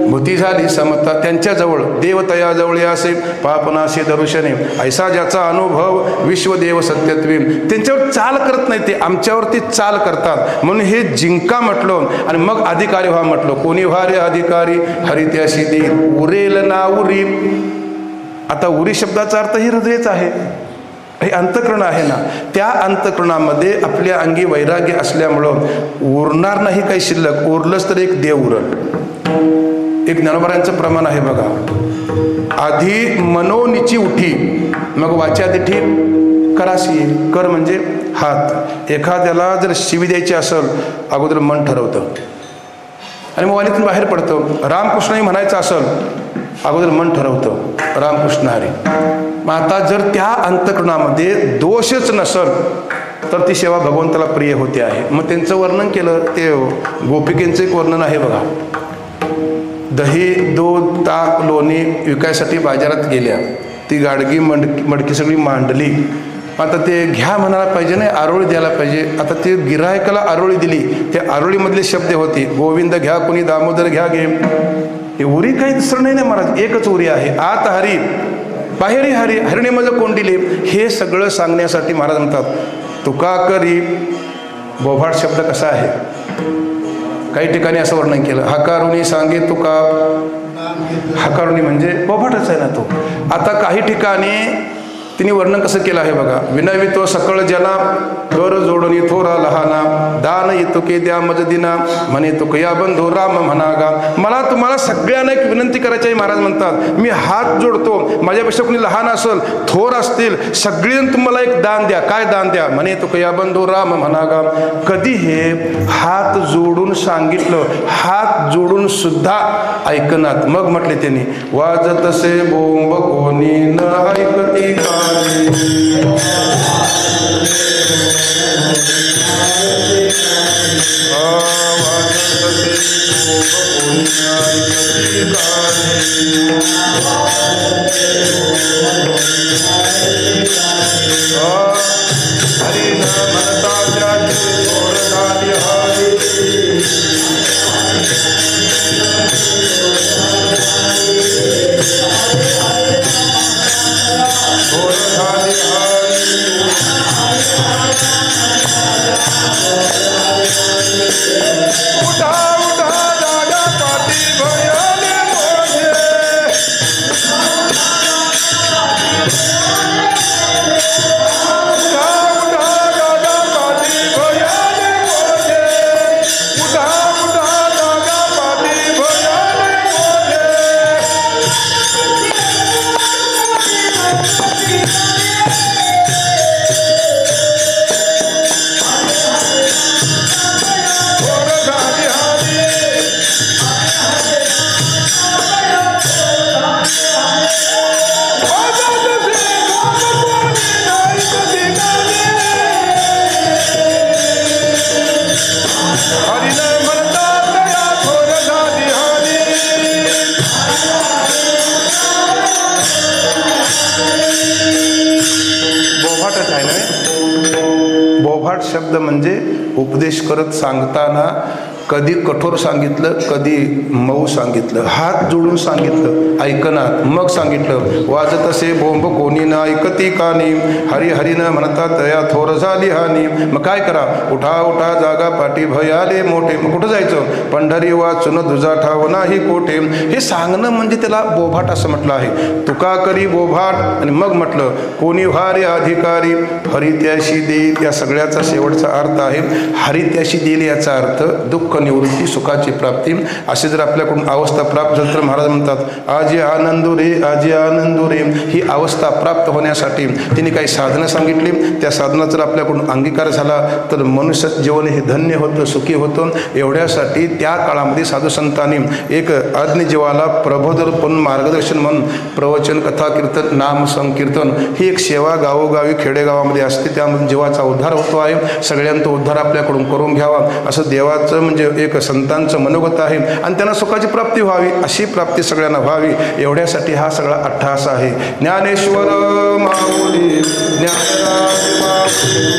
भूती झाली समता त्यांच्याजवळ. देवतयाजवळ असे पापनाशी दर्शने. ऐसा ज्याचा अनुभव विश्वदेव सत्यत्वे. त्यांच्यावर चाल करत नाही ते, आमच्यावरती चाल करतात. म्हणून हे जिंका म्हटलं आणि मग अधिकारी व्हा म्हटलं. कोणी व्हा रे अधिकारी, हरित्याशी दे उरेल ना उरी. आता उरी शब्दाचा अर्थ ही हृदयच आहे, हे अंतःकरण आहे ना. त्या अंतःकरणामध्ये आपल्या अंगी वैराग्य असल्यामुळं उरणार नाही काही शिल्लक. उरलंच तर एक देव उरल. एक ज्ञानोबरांचं प्रमाण आहे बघा. आधी मनोनिची उठी, मग वाचा दिठी करासी. कर म्हणजे हात. एखाद्याला जर शिवी द्यायची असेल अगोदर मन ठरवतं आणि मग वालीतून बाहेर पडतं. रामकृष्णही म्हणायचं असेल अगोदर मन ठरवतं रामकृष्ण हरी. मग आता जर त्या अंतःकरणामध्ये दोषच नसल तर ती सेवा भगवंताला प्रिय होते आहे. मग त्यांचं वर्णन केलं, ते गोपिकेंचं एक वर्णन आहे बघा. दही, दूध, ताक, लोणी विकायसाठी बाजारात गेल्या. ती गाडगी मडकी सगळी मांडली. आता ते घ्या म्हणायला पाहिजे नाही, आरोळी द्यायला पाहिजे. आता ते गिरायकाला आरोळी दिली. त्या आरोळीमधले शब्द होते, गोविंद घ्या, कोणी दामोदर घ्या घे. हे उरी काही दुसरं नाही ना महाराज, एकच उरी आहे. आत हरी, बाहेरी हरी, हरिणी माझं कोंडिले. हे सगळं सांगण्यासाठी महाराज म्हणतात तुका करी. बोभाट शब्द कसा आहे, काही ठिकाणी असं वर्णन केलं, हकारुणी सांगे तुका. हकारुणी म्हणजे बोभाटच आहे ना तो. आता काही ठिकाणी तिने वर्णन कसं केलं आहे बघा. विनवितो सकळ जना, कर जोडणी थोरा लहाना, दान येतो के द्या मजदिना, म्हणे तो कया बंधो राम म्हणागा. मला तुम्हाला सगळ्यांना एक विनंती करायची आहे. महाराज म्हणतात मी हात जोडतो, माझ्यापेक्षा कोणी लहान असेल, थोर असतील, सगळेजण तुम्हाला एक दान द्या. काय दान द्या, म्हणे तो कया बंधो राम म्हणागा. कधी हे हात जोडून सांगितलं, हात जोडून सुद्धा ऐकनात. मग म्हटले त्यांनी, वाजतसे बोंब कोणी न ऐकती का. शब्द म्हणजे उपदेश करत सांगताना कधी कठोर सांगितलं, कधी मऊ सांगितलं, हात जोडून सांगितलं, ऐकनात. मग सांगितलं वाजत असे बोंब कोणी ना ऐकती कानी, हरी हरीनं म्हणतात दया थोर झाली हानी. मग काय करा, उठा उठा जागा पाठी भयाले मोठे. मग कुठं जायचं, पंढरी वाचून दुजा ठाव नाही कोठे. हे सांगणं म्हणजे त्याला बोभाट असं म्हटलं आहे. तुका करी बोभाट. आणि मग म्हटलं कोणी व्हारे अधिकारी, हरी त्याशी देईल. या सगळ्याचा शेवटचा अर्थ आहे हरी त्याशी देईल. याचा अर्थ दुःख निवृत्ती, सुखाची प्राप्ती. असे जर आपल्याकडून अवस्था प्राप्त झाली तर महाराज म्हणतात आजी आनंदो रे, आजी आनंदो रे. ही अवस्था प्राप्त होण्यासाठी तिने काही साधनं सांगितली. त्या साधना जर आपल्याकडून अंगीकार झाला तर मनुष्य जीवन हे धन्य होतं, सुखी होतं. एवढ्यासाठी त्या काळामध्ये साधू संतांनी एक अज्ञ जीवाला प्रबोधन मार्गदर्शन म्हणून प्रवचन, कथा, कीर्तन, नाम संकीर्तन ही एक सेवा गावोगावी खेडेगावामध्ये असते. त्यामध्ये जीवाचा उद्धार होतो आहे. सगळ्यांचा उद्धार आपल्याकडून करून घ्यावा असं देवाचं म्हणजे एक संतांचं मनोगत आहे. आणि त्यांना सुखाची प्राप्ती व्हावी, अशी प्राप्ती सगळ्यांना व्हावी एवढ्यासाठी हा सगळा अट्टहास आहे. ज्ञानेश्वर माऊली ज्ञानराज